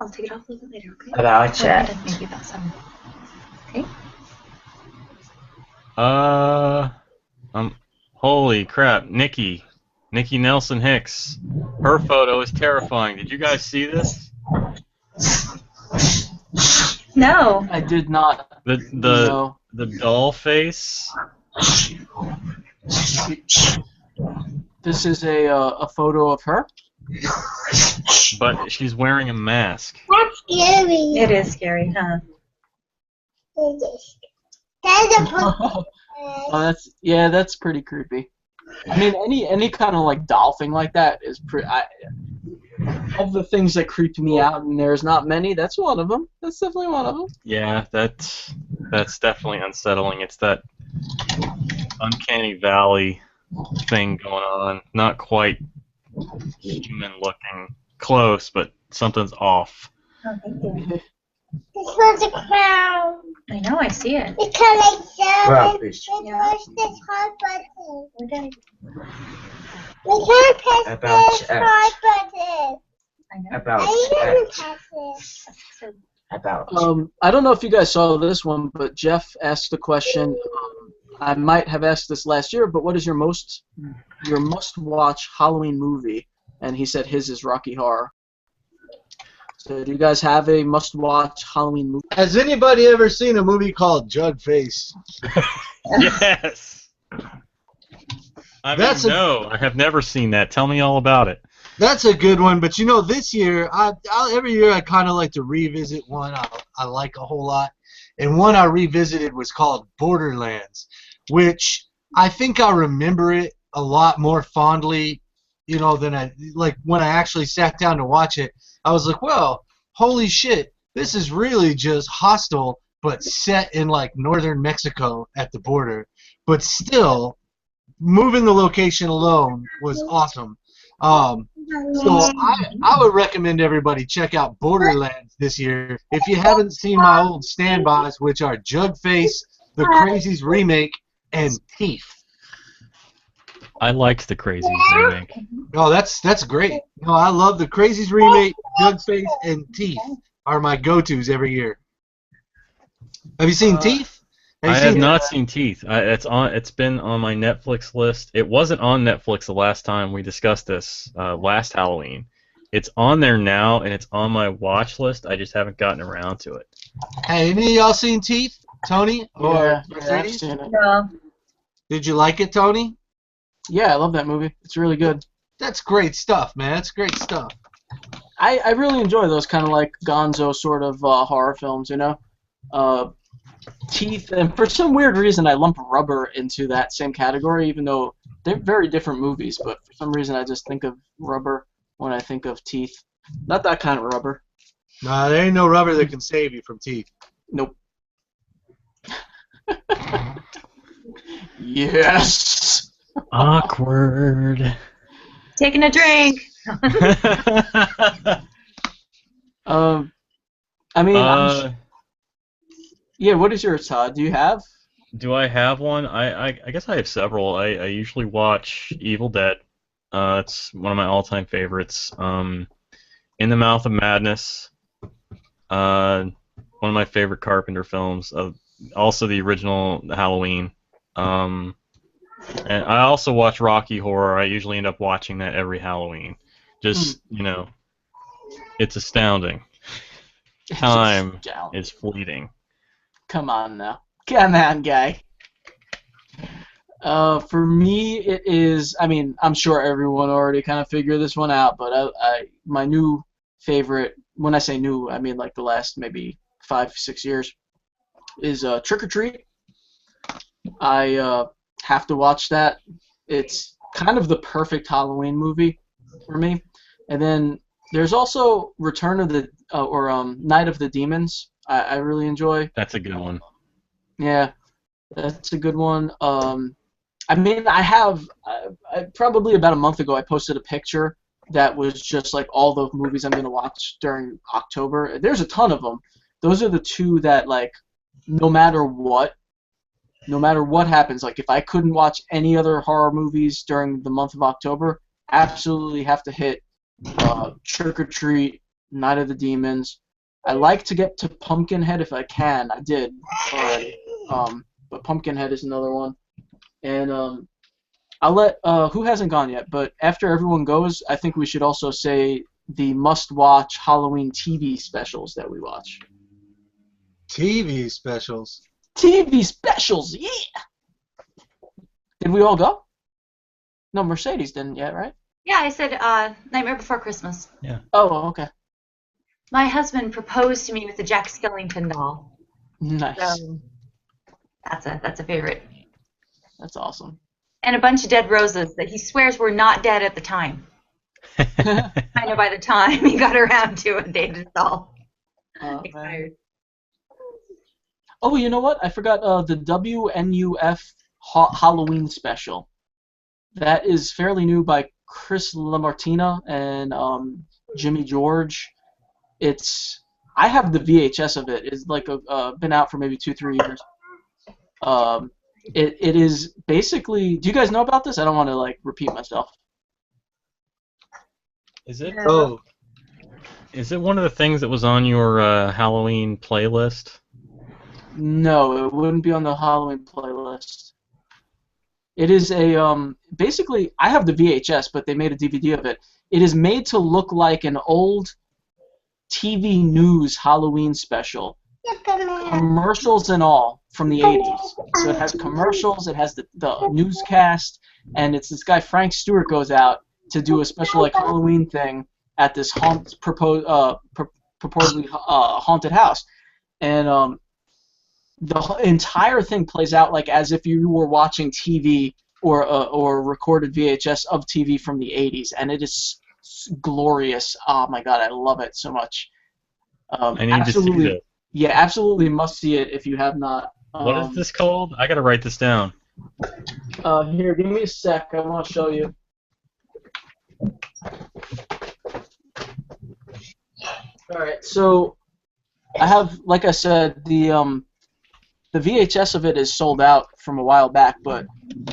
little bit later, okay? About chat. Maybe about 7. Okay. Holy crap, Nikki Nelson Hicks. Her photo is terrifying. Did you guys see this? No. I did not. The doll face. This is a photo of her. But she's wearing a mask. That's scary. It is scary, huh? That's pretty creepy. I mean, any kind of like doll thing like that is pretty. Of the things that creep me out, and there's not many. That's one of them. That's definitely one of them. Yeah, that's definitely unsettling. It's that uncanny valley thing going on. Not quite human looking. Close, but something's off. Oh, thank you. This was a crown. I know, I see it. It's kind of like that. Well, fish. Push this hard button. Okay. We can't press About this X. hard button. I know. About I didn't X. press it. About. I don't know if you guys saw this one, but Jeff asked the question. I might have asked this last year, but what is your must-watch Halloween movie? And he said his is Rocky Horror. So do you guys have a must-watch Halloween movie? Has anybody ever seen a movie called Jugface? Yes. No, I have never seen that. Tell me all about it. That's a good one, but you know, this year, every year I kind of like to revisit one I like a whole lot. And one I revisited was called Borderlands, which I think I remember it a lot more fondly, you know, than when I actually sat down to watch it. I was like, well, holy shit, this is really just Hostel, but set in like northern Mexico at the border. But still, moving the location alone was awesome. So I would recommend everybody check out Borderlands this year. If you haven't seen my old standbys, which are Jugface, The Crazies Remake, and Teeth. I liked the Crazies remake. Oh, that's great. No, I love The Crazies Remake, Jugface, and Teeth are my go-tos every year. Have you seen Teeth? I have not seen Teeth. It's been on my Netflix list. It wasn't on Netflix the last time we discussed this, last Halloween. It's on there now, and it's on my watch list. I just haven't gotten around to it. Hey, any of y'all seen Teeth? Tony? Or I've Mercedes? seen it. No. Did you like it, Tony? Yeah, I love that movie. It's really good. That's great stuff, man. That's great stuff. I really enjoy those kind of like gonzo sort of horror films, you know? Teeth, and for some weird reason I lump Rubber into that same category, even though they're very different movies, but for some reason I just think of Rubber when I think of Teeth. Not that kind of rubber. Nah, there ain't no rubber that can save you from teeth. Nope. Yes! Awkward. Taking a drink. I mean, yeah, what is yours, Todd? Do you have? Do I have one? I guess I have several. I usually watch Evil Dead. It's one of my all-time favorites. In the Mouth of Madness. One of my favorite Carpenter films. Also the original Halloween. And I also watch Rocky Horror. I usually end up watching that every Halloween. Just, you know, it's astounding. Time is fleeting. Come on now. Come on, guy. For me, it is, I mean, I'm sure everyone already kind of figured this one out, but my new favorite, when I say new, I mean like the last maybe 5-6 years, is Trick or Treat. I have to watch that. It's kind of the perfect Halloween movie for me. And then there's also Return of the, Night of the Demons. I really enjoy. That's a good one. Yeah, that's a good one. I mean, I probably about a month ago I posted a picture that was just like all the movies I'm going to watch during October. There's a ton of them. Those are the two that, like, no matter what happens, like if I couldn't watch any other horror movies during the month of October, absolutely have to hit Trick or Treat, Night of the Demons. I like to get to Pumpkinhead if I can. I did already. But Pumpkinhead is another one. And I'll let who hasn't gone yet, but after everyone goes, I think we should also say the must-watch Halloween TV specials that we watch. TV specials? TV specials, yeah! Did we all go? No, Mercedes didn't yet, right? Yeah, I said Nightmare Before Christmas. Yeah. Oh, okay. My husband proposed to me with a Jack Skellington doll. Nice. So that's a favorite. That's awesome. And a bunch of dead roses that he swears were not dead at the time. Kind of by the time he got around to it, they had all expired. Oh, you know what? I forgot the WNUF Halloween special. that is fairly new by Chris LaMartina and Jimmy George. I have the VHS of it. It's like been out for maybe 2-3 years. It is basically. Do you guys know about this? I don't want to like repeat myself. Is it? Oh, Is it one of the things that was on your Halloween playlist? No, it wouldn't be on the Halloween playlist. It is a basically. I have the VHS, but they made a DVD of it. It is made to look like an old TV news Halloween special. Look at me. Commercials and all from the 80s. So it has commercials, it has the newscast, and it's this guy Frank Stewart goes out to do a special like Halloween thing at this purportedly haunted house, and the entire thing plays out like as if you were watching TV or recorded VHS of TV from the 80s, and it is glorious. Oh my god, I love it so much. I need to see this. Yeah, absolutely must see it if you have not. What is this called? I gotta write this down. Here, give me a sec. I want to show you. All right, so I have, like I said, the VHS of it is sold out from a while back, but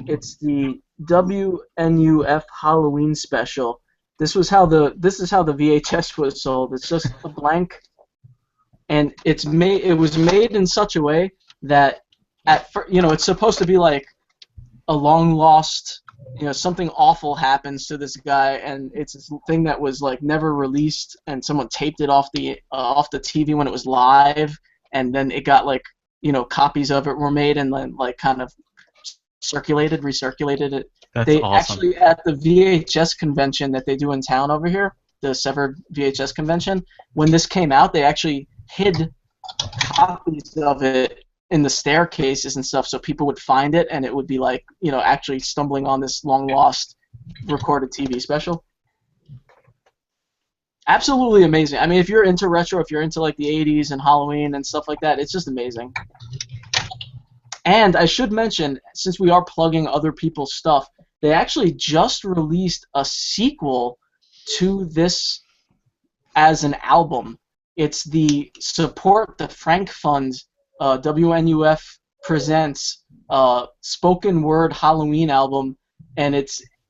it's the WNUF Halloween special. This is how the VHS was sold. It's just a blank, and it was made in such a way that it's supposed to be like a long lost, something awful happens to this guy, and it's this thing that was like never released, and someone taped it off the TV when it was live, and then it got like copies of it were made and then like kind of recirculated it. That's awesome. Actually, at the VHS convention that they do in town over here, the Severed VHS convention, when this came out, they actually hid copies of it in the staircases and stuff, so people would find it, and it would be like, actually stumbling on this long-lost recorded TV special. Absolutely amazing. I mean, if you're into retro, if you're into like the 80s and Halloween and stuff like that, it's just amazing. And I should mention, since we are plugging other people's stuff, they actually just released a sequel to this as an album. It's the Support the Frank Fund, WNUF Presents spoken word Halloween album, and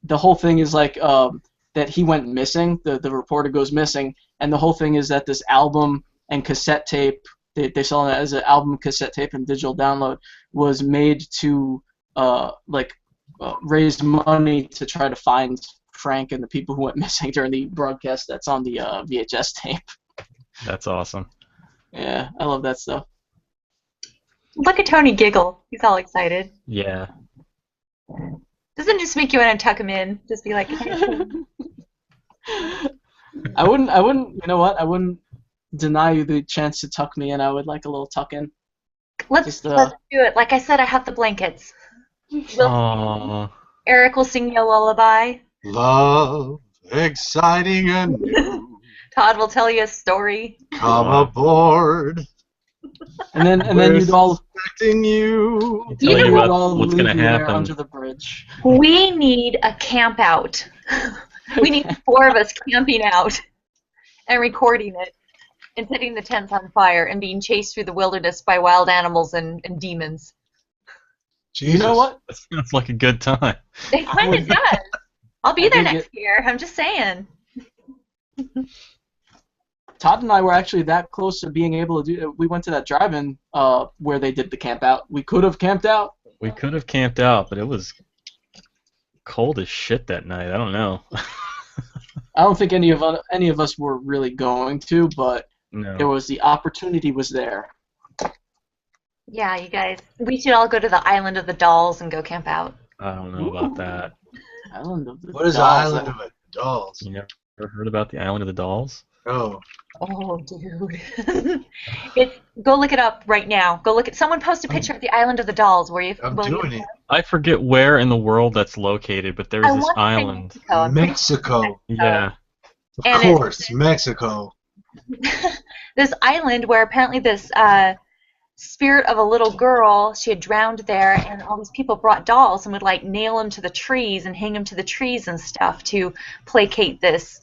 the whole thing is like that he went missing. The reporter goes missing, and the whole thing is that this album and cassette tape, they sell it as an album, cassette tape, and digital download, was made to raise money to try to find Frank and the people who went missing during the broadcast that's on the VHS tape. That's awesome. Yeah, I love that stuff. Look at Tony giggle. He's all excited. Yeah. Doesn't it just make you want to tuck him in? Just be like, I wouldn't, you know what? I wouldn't deny you the chance to tuck me in. I would like a little tuck in. Let's do it. Like I said, I have the blankets. Eric will sing you a lullaby. love, exciting and new. Todd will tell you a story. Come aboard. And then you'd all Expecting you. Tell you all about what's leave going to me there happen. under the bridge. We need a camp out. We need 4 of us camping out and recording it and setting the tents on fire and being chased through the wilderness by wild animals and demons. Jesus. You know what? That sounds like a good time. It kind of does. I'll be I there dig next year. I'm just saying. Todd and I were actually that close to being able to do. We went to that drive-in where they did the camp out. We could have camped out. We could have camped out, but it was cold as shit that night. I don't know. I don't think any of us were really going to, but No. there was the opportunity was there. Yeah, you guys. We should all go to the Island of the Dolls and go camp out. I don't know about that. Island of the What is the Dolls. Island of the Dolls? You never heard about the Island of the Dolls? Oh. Oh, dude. Go look it up right now. Go look at. Someone post a picture of the Island of the Dolls. I'm doing it. I forget where in the world that's located, but there's this island. Mexico. Yeah. Of And course, Mexico. This island where apparently this spirit of a little girl. She had drowned there, and all these people brought dolls and would like nail them to the trees and hang them to the trees and stuff to placate this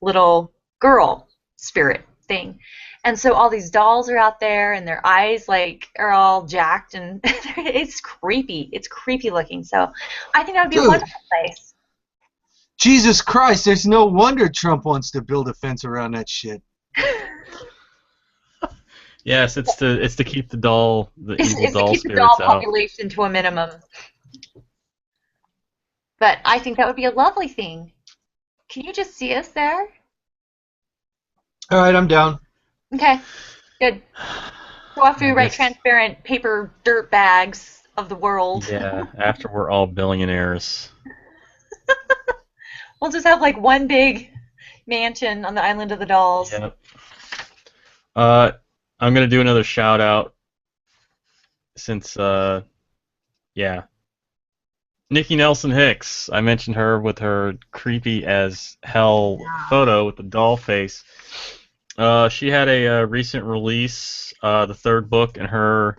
little girl spirit thing. And so all these dolls are out there, and their eyes like are all jacked, and it's creepy. It's creepy looking. So I think that would be a wonderful place. Jesus Christ! There's no wonder Trump wants to build a fence around that shit. Yes, it's to keep the evil It's doll to keep the spirits doll out. population to a minimum. But I think that would be a lovely thing. Can you just see us there? All right, I'm down. Okay, good. So after we I write guess- transparent paper dirt bags of the world, Yeah, after we're all billionaires. we'll just have like one big mansion on the island of the dolls. Yep. I'm gonna do another shout out since yeah. Nikki Nelson Hicks. I mentioned her with her creepy as hell photo with the doll face. She had a recent release, the third book in her,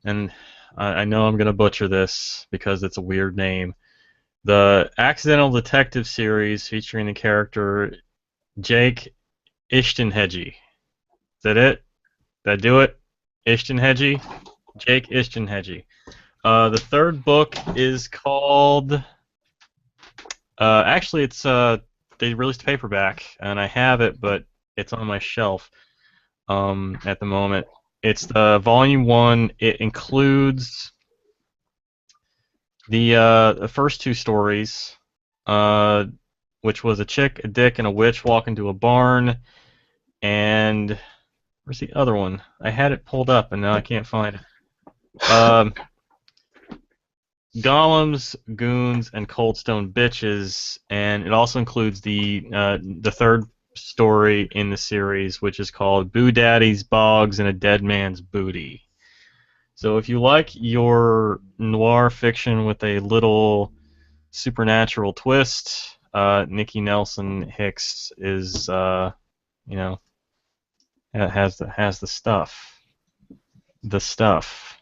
and I know I'm gonna butcher this because it's a weird name. The Accidental Detective series featuring the character Jake Ishtenhedge. Is that it? Did I do it? Ishtenhedge? Jake Ishtenhedge. The third book is called... actually, it's they released a paperback, and I have it, but it's on my shelf at the moment. It's the Volume 1. It includes the first two stories, which was a chick, a dick, and a witch walk into a barn, and... Where's the other one? I had it pulled up, and now I can't find it. Golems, Goons, and Coldstone Bitches, and it also includes the third story in the series, which is called Boo Daddy's Bogs and a Dead Man's Booty. So if you like your noir fiction with a little supernatural twist, Nikki Nelson Hicks is, you know, has the stuff. The stuff.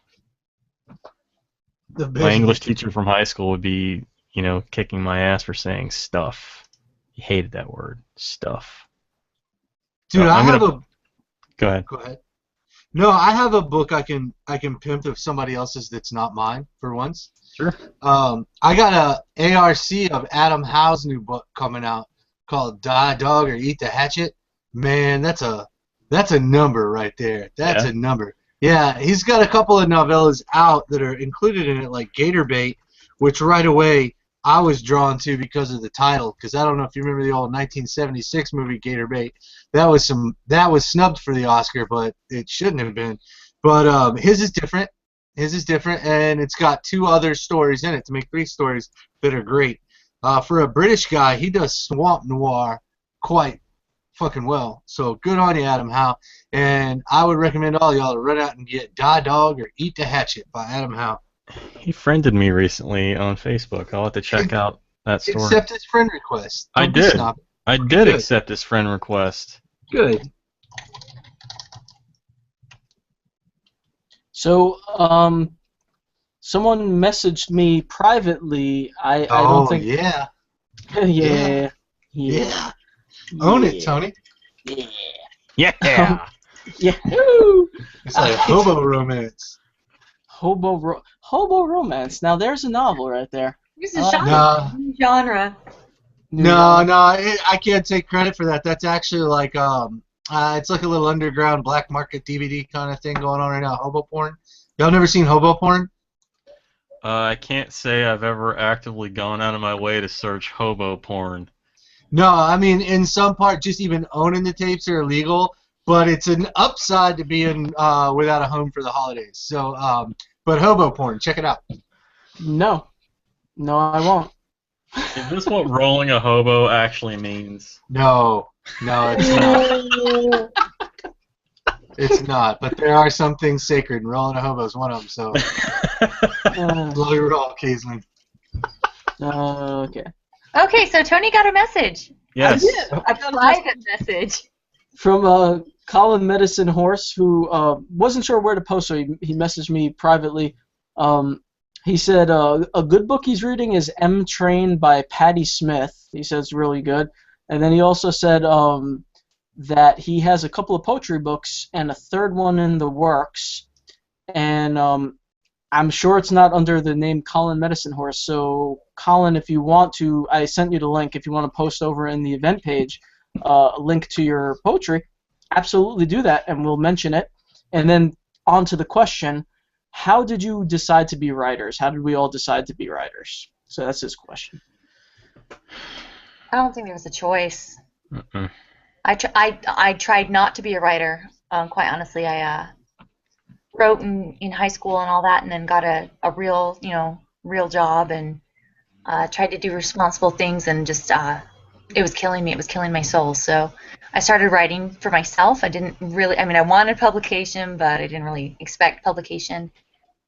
My English teacher from high school would be, you know, kicking my ass for saying stuff. He hated that word, stuff. Dude, So I have a. Go ahead. Go ahead. No, I have a book I can pimp of somebody else's that's not mine for once. Sure. I got a ARC of Adam Howe's new book coming out called Die Dog or Eat the Hatchet. Man, that's a number right there. That's a number. Yeah, he's got a couple of novellas out that are included in it, like Gator Bait, which right away I was drawn to because of the title. Because I don't know if you remember the old 1976 movie Gator Bait. That was snubbed for the Oscar, but it shouldn't have been. But his is different. His is different, and it's got two other stories in it to make three stories that are great. For a British guy, he does swamp noir quite fucking well. So good on you, Adam Howe. And I would recommend all y'all to run out and get Die Dog or Eat the Hatchet by Adam Howe. He friended me recently on Facebook. I'll have to check out that story. Accept his friend request. I Don't be did. snobby. I did accept his friend request. Good. So, someone messaged me privately. I Oh, don't think. yeah. Yeah. Own it, Tony. Yeah. Yeah. Yeah. It's like hobo romance. Hobo romance. Now there's a novel right there. This is genre. Nah. Genre. No, I can't take credit for that. That's actually like it's like a little underground black market DVD kind of thing going on right now. Hobo porn. Y'all never seen hobo porn? I can't say I've ever actively gone out of my way to search hobo porn. No, I mean in some part, just even owning the tapes are illegal. But it's an upside to being without a home for the holidays. So, but hobo porn, check it out. No, I won't. Is this what rolling a hobo actually means? No, it's not. It's not. But there are some things sacred, and rolling a hobo is one of them. So, slowly roll occasionally. Okay. Okay, so Tony got a message. Yes. A private message. From Colin Medicine Horse, who wasn't sure where to post, so he messaged me privately. He said a good book he's reading is M Train by Patti Smith. He said it's really good. And then he also said that he has a couple of poetry books and a third one in the works. And I'm sure it's not under the name Colin Medicine Horse. So, Colin, if you want to, I sent you the link. If you want to post over in the event page a link to your poetry, absolutely do that, and we'll mention it. And then on to the question, how did you decide to be writers? How did we all decide to be writers? So that's his question. I don't think there was a choice. Mm-mm. I tried not to be a writer. Quite honestly, I wrote in high school and all that, and then got a real job, and tried to do responsible things, and just it was killing me. It was killing my soul. So I started writing for myself. I wanted publication, but I didn't really expect publication,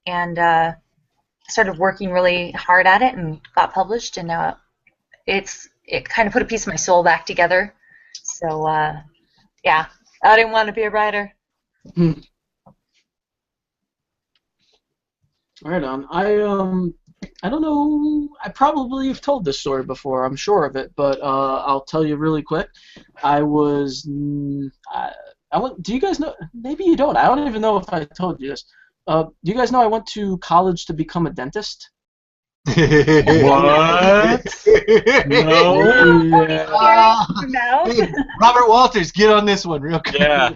and started working really hard at it, and got published, and now it kind of put a piece of my soul back together. So yeah, I didn't want to be a writer. Right on. I don't know. I probably have told this story before. I'm sure of it, but I'll tell you really quick. I was. I went. Do you guys know? Maybe you don't. I don't even know if I told you this. Do you guys know I went to college to become a dentist? What? No. Yeah. No. Hey, Robert Walters, get on this one real quick. Yeah.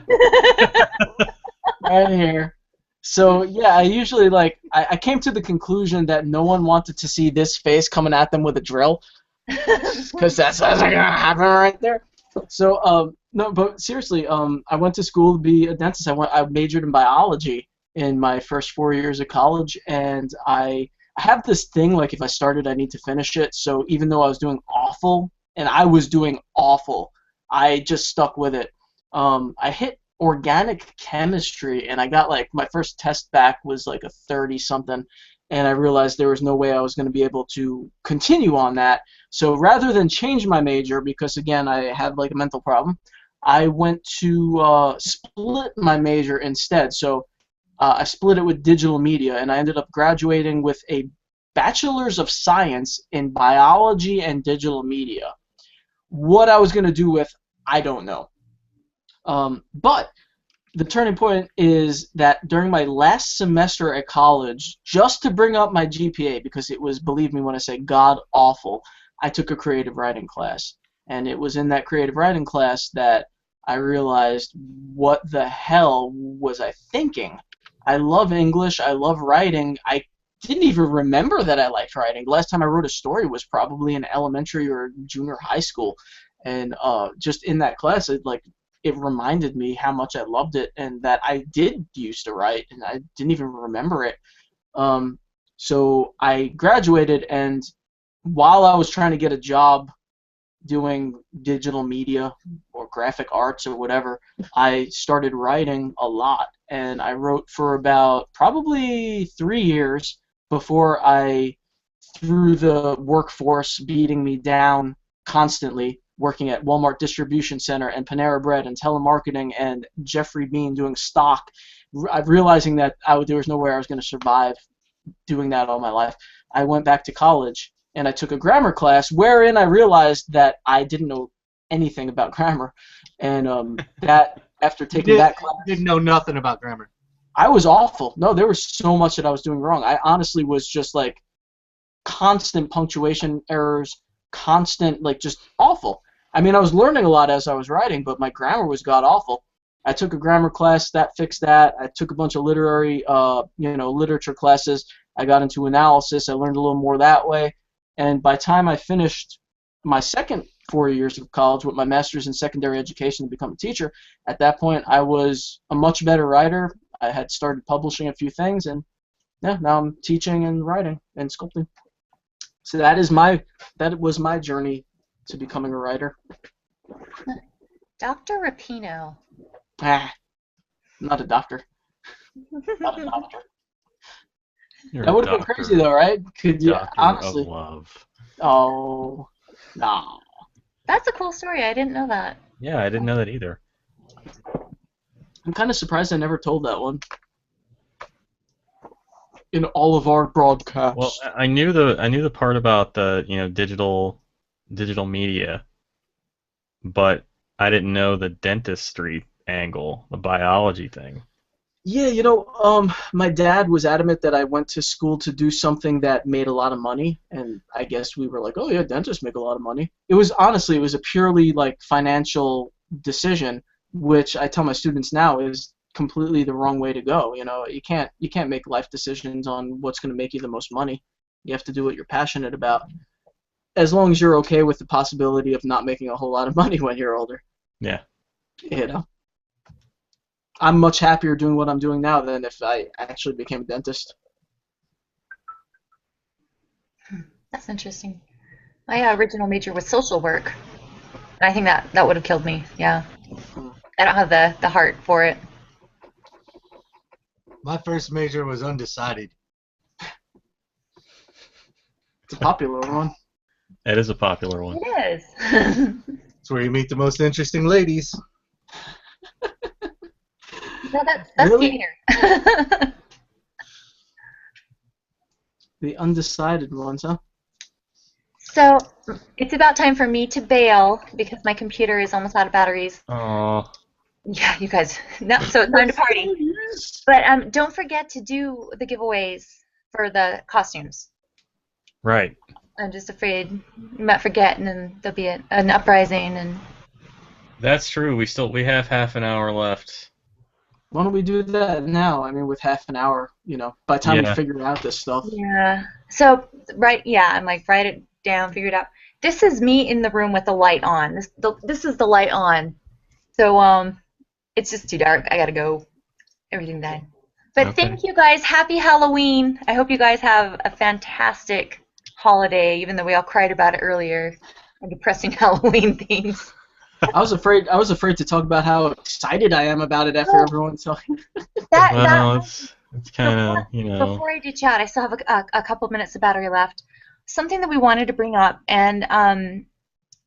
Right here. So yeah, I usually I came to the conclusion that no one wanted to see this face coming at them with a drill, because that's gonna happen right there. So no, but seriously, I went to school to be a dentist. I majored in biology in my first 4 years of college, and I have this thing, like, if I started, I need to finish it. So even though I was doing awful, and I was doing awful, I just stuck with it. I hit organic chemistry, and I got, like, my first test back was like a 30-something, and I realized there was no way I was going to be able to continue on that. So rather than change my major, because, again, I had, like, a mental problem, I went to split my major instead. So I split it with digital media, and I ended up graduating with a Bachelor's of Science in Biology and Digital Media. What I was going to do with, I don't know. But the turning point is that during my last semester at college, just to bring up my GPA, because it was, believe me when I say, god-awful, I took a creative writing class. And it was in that creative writing class that I realized, what the hell was I thinking? I love English. I love writing. I didn't even remember that I liked writing. The last time I wrote a story was probably in elementary or junior high school. And just in that class, it reminded me how much I loved it, and that I did used to write, and I didn't even remember it. So I graduated, and while I was trying to get a job doing digital media or graphic arts or whatever, I started writing a lot, and I wrote for about probably 3 years before through the workforce beating me down constantly, working at Walmart Distribution Center and Panera Bread and telemarketing and Jeffrey Bean doing stock, realizing that there was no way I was going to survive doing that all my life. I went back to college, and I took a grammar class wherein I realized that I didn't know anything about grammar. And that after taking that class, Didn't know nothing about grammar. I was awful. No, there was so much that I was doing wrong. I honestly was just like constant punctuation errors, constant, like, just awful. I mean, I was learning a lot as I was writing, but my grammar was god awful. I took a grammar class that fixed that. I took a bunch of literary, literature classes. I got into analysis. I learned a little more that way. And by the time I finished my second 4 years of college with my master's in secondary education to become a teacher, at that point I was a much better writer. I had started publishing a few things, and yeah, now I'm teaching and writing and sculpting. So that was my journey to becoming a writer. Dr. Rapino. Not a doctor. Not a doctor. You're That would have been crazy, though, right? Could you Doctor honestly? of love. Oh, no. That's a cool story. I didn't know that. Yeah, I didn't know that either. I'm kind of surprised I never told that one in all of our broadcasts. Well, I knew the part about the digital media, but I didn't know the dentistry angle, the biology thing. Yeah, my dad was adamant that I went to school to do something that made a lot of money, and I guess we were like, oh yeah, dentists make a lot of money. It was a purely like financial decision, which I tell my students now is completely the wrong way to go. You can't make life decisions on what's going to make you the most money. You have to do what you're passionate about, as long as you're okay with the possibility of not making a whole lot of money when you're older. Yeah. I'm much happier doing what I'm doing now than if I actually became a dentist. That's interesting. My original major was social work. And I think that would have killed me. Yeah. I don't have the heart for it. My first major was undecided. It's a popular one. It is a popular one. It is. It's where you meet the most interesting ladies. No, that's Really? here. The undecided ones, huh? So it's about time for me to bail because my computer is almost out of batteries. Oh. Yeah, you guys. No, so it's time to party. But don't forget to do the giveaways for the costumes. Right. I'm just afraid you might forget, and then there'll be an uprising. And That's true. We have half an hour left. Why don't we do that now? I mean, with half an hour, by the time we Yeah. figure out this stuff. yeah. So I'm like write it down, figure it out. This is me in the room with the light on. This is the light on. So it's just too dark. I gotta go. Everything died. But Okay. Thank you guys. Happy Halloween. I hope you guys have a fantastic holiday, even though we all cried about it earlier. And depressing Halloween things. I was afraid to talk about how excited I am about it after everyone's talking. Well, it's kind of Before I ditch out, I still have a couple minutes of battery left. Something that we wanted to bring up, and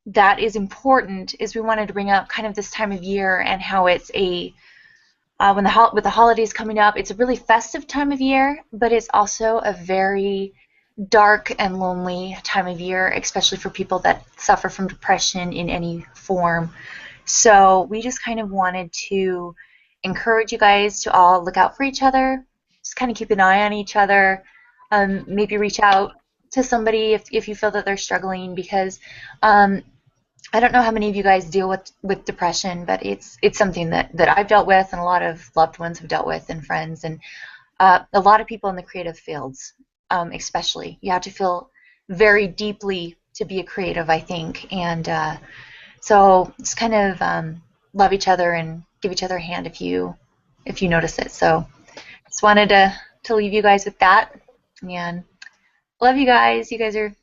that is important, is we wanted to bring up kind of this time of year and how it's with the holidays coming up, it's a really festive time of year, but it's also a very dark and lonely time of year, especially for people that suffer from depression in any form. So we just kind of wanted to encourage you guys to all look out for each other, just kind of keep an eye on each other, maybe reach out to somebody if you feel that they're struggling, because I don't know how many of you guys deal with depression, but it's something that I've dealt with, and a lot of loved ones have dealt with, and friends, and a lot of people in the creative fields. Especially, you have to feel very deeply to be a creative, I think, and so just kind of love each other and give each other a hand if you notice it. So just wanted to leave you guys with that, and love you guys. You guys are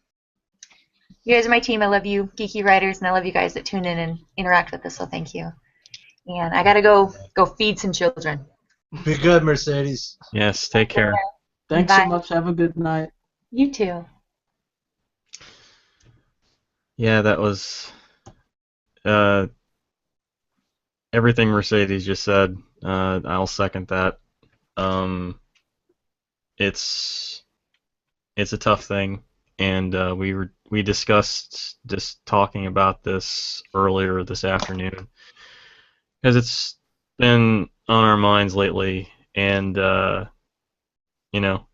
my team. I love you, Geeky Writers, and I love you guys that tune in and interact with us. So thank you. And I gotta go feed some children. Be good, Mercedes. Yes, take care. Thanks Bye. so much. Have a good night. You too. Yeah, that was everything Mercedes just said. I'll second that. It's a tough thing, and we discussed just talking about this earlier this afternoon because it's been on our minds lately, and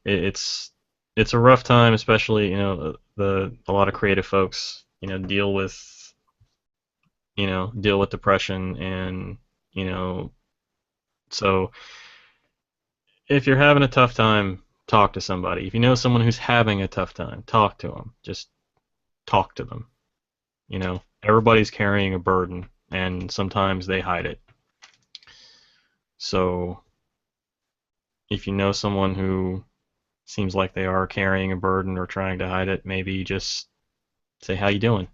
it's a rough time, especially a lot of creative folks deal with depression, and so if you're having a tough time, talk to somebody. If you know someone who's having a tough time, talk to them. Just talk to them. Everybody's carrying a burden, and sometimes they hide it. So if you know someone who seems like they are carrying a burden or trying to hide it, maybe just say, how you doing?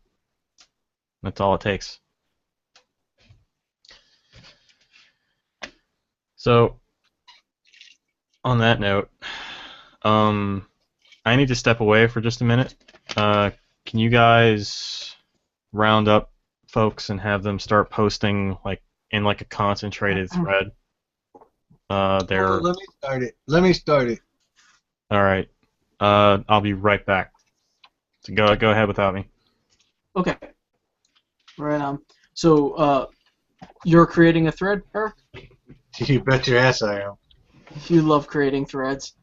That's all it takes. So on that note, I need to step away for just a minute. Can you guys round up folks and have them start posting in a concentrated thread They're let me start it. Let me start it. all right. I'll be right back. So go ahead without me. Okay. Right on. So, you're creating a thread, Eric? You bet your ass I am. You love creating threads.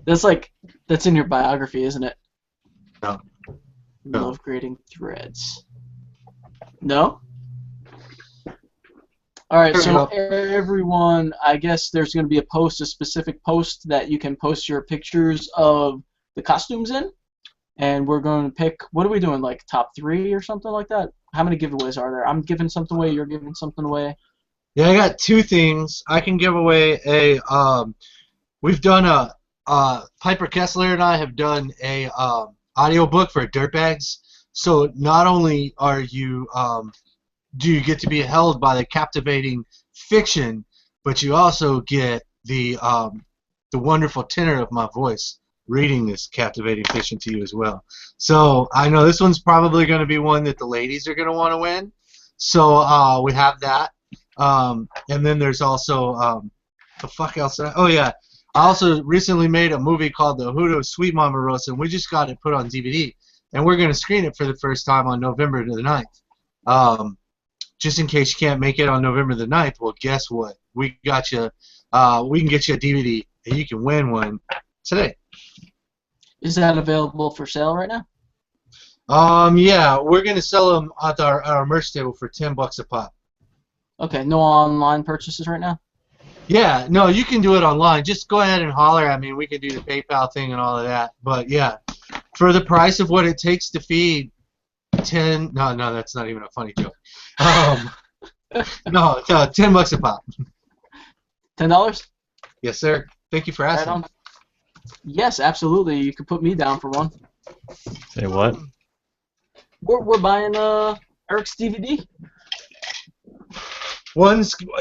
That's in your biography, isn't it? No. You No. love creating threads. No? Alright, Sure, so no. everyone, I guess there's going to be a specific post that you can post your pictures of the costumes in. And we're going to pick, what are we doing, like top 3 or something like that? How many giveaways are there? I'm giving something away, you're giving something away. Yeah, I got 2 things. I can give away a we've done Piper Kessler and I have done a audiobook for Dirtbags. So not only are you do you get to be held by the captivating fiction, but you also get the wonderful tenor of my voice reading this captivating fiction to you as well. So I know this one's probably going to be one that the ladies are going to want to win. So we have that. And then there's also the fuck else? Oh yeah, I also recently made a movie called The Hoodoo Sweet Mama Rosa, and we just got it put on DVD, and we're going to screen it for the first time on November the 9th. Just in case you can't make it on November the 9th, well, guess what? We got you. We can get you a DVD, and you can win one today. Is that available for sale right now? Yeah, we're gonna sell them at our merch table for $10 a pop. Okay, no online purchases right now? Yeah, no, you can do it online. Just go ahead and holler at me. We can do the PayPal thing and all of that. But yeah, for the price of what it takes to feed 10. No, that's not even a funny joke. No, $10 a pop. $10? Yes, sir. Thank you for Right asking. on. Yes, absolutely. You could put me down for one. Say what? We're buying Eric's DVD.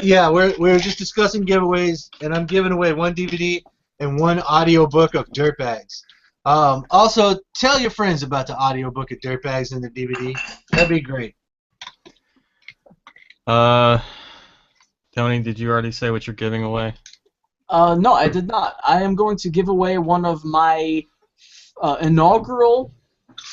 Yeah, we're just discussing giveaways, and I'm giving away 1 DVD and 1 audiobook of Dirtbags. Also, tell your friends about the audiobook of Dirtbags and the DVD. That'd be great. Tony, did you already say what you're giving away? No, I did not. I am going to give away one of my inaugural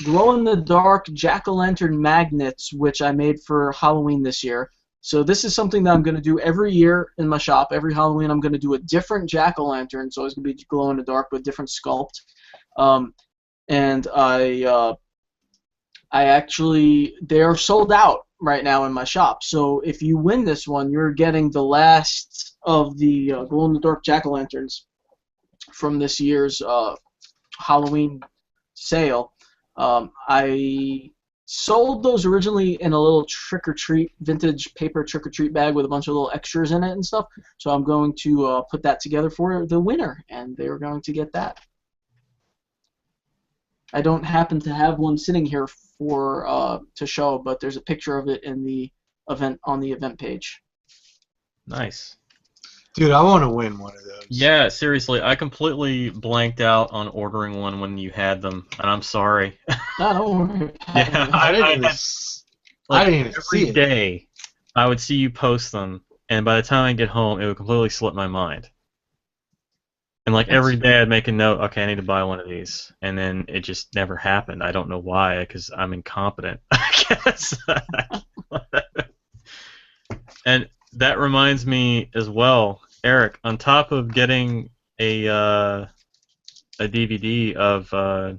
glow-in-the-dark jack-o'-lantern magnets, which I made for Halloween this year. So this is something that I'm going to do every year in my shop. Every Halloween I'm going to do a different jack-o'-lantern, so it's going to be glow-in-the-dark with different sculpt. And I actually, they are sold out right now in my shop. So if you win this one, you're getting the last of the glow-in-the-dark jack-o'-lanterns from this year's Halloween sale. I sold those originally in a little trick-or-treat, vintage paper trick-or-treat bag with a bunch of little extras in it and stuff. So I'm going to put that together for the winner, and they're going to get that. I don't happen to have one sitting here for to show, but there's a picture of it in the event on the event page. Nice. Dude, I want to win one of those. Yeah, seriously, I completely blanked out on ordering one when you had them, and I'm sorry. No, don't worry. Yeah, I didn't even every see it. day I would see you post them, and by the time I get home, it would completely slip my mind. And like every day I'd make a note, okay, I need to buy one of these, and then it just never happened. I don't know why, because I'm incompetent, I guess. And that reminds me as well, Eric, on top of getting a DVD of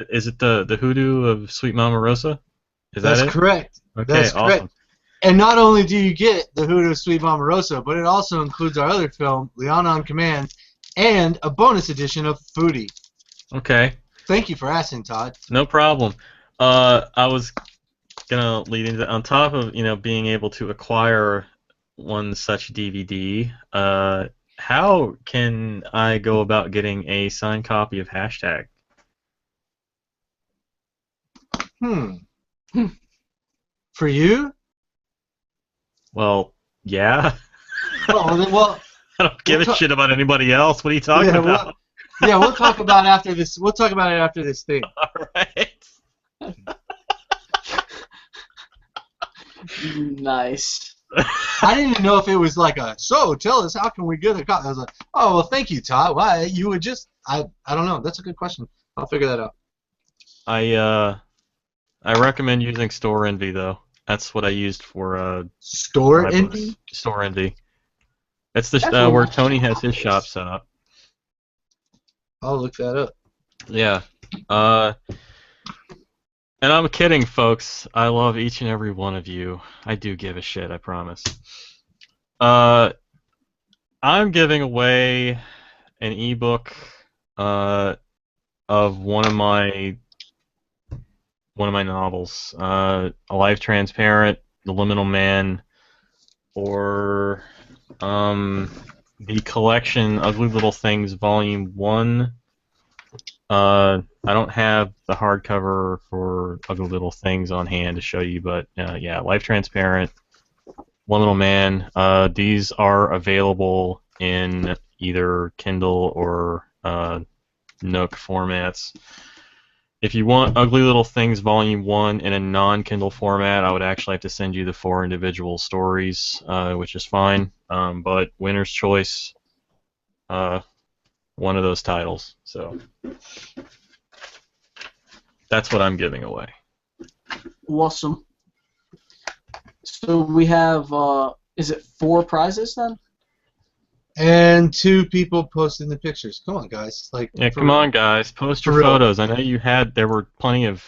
is it the Hoodoo of Sweet Mama Rosa? Is that That's it? correct. Okay, That's awesome. correct. And not only do you get the Hoodoo Sweet Mama Rosa, but it also includes our other film, Leon on Command, and a bonus edition of Foodie. Okay, Thank you for asking, Todd. no problem. I was gonna lead into, on top of being able to acquire one such DVD. How can I go about getting a signed copy of Hashtag? For you? Well, yeah. Well, I don't give a shit about anybody else. What are you talking yeah, about? we'll talk about after this. We'll talk about it after this thing. All right. Nice. I didn't even know if it was like a, so tell us, how can we get a copy? I was like, oh, well, thank you, Todd. Why? You would just, I don't know. That's a good question. I'll figure that out. I recommend using Store Envy though. That's what I used for Store my Envy? books. Store Envy. It's the That's where what- Tony has his shop set up. I'll look that up. Yeah. And I'm kidding, folks. I love each and every one of you. I do give a shit, I promise. I'm giving away an ebook of one of my novels, A Life Transparent, The Liminal Man, or the collection Ugly Little Things Volume 1. I don't have the hardcover for Ugly Little Things on hand to show you, but yeah, Life Transparent, Liminal Man. These are available in either Kindle or Nook formats. If you want Ugly Little Things Volume 1 in a non-Kindle format, I would actually have to send you the 4 individual stories, which is fine. But winner's choice, one of those titles. So that's what I'm giving away. Awesome. So we have, is it 4 prizes then? And 2 people posting the pictures. Come on, guys. Like, Yeah, for come real. on, guys. Post For your real. photos. I know there were plenty of...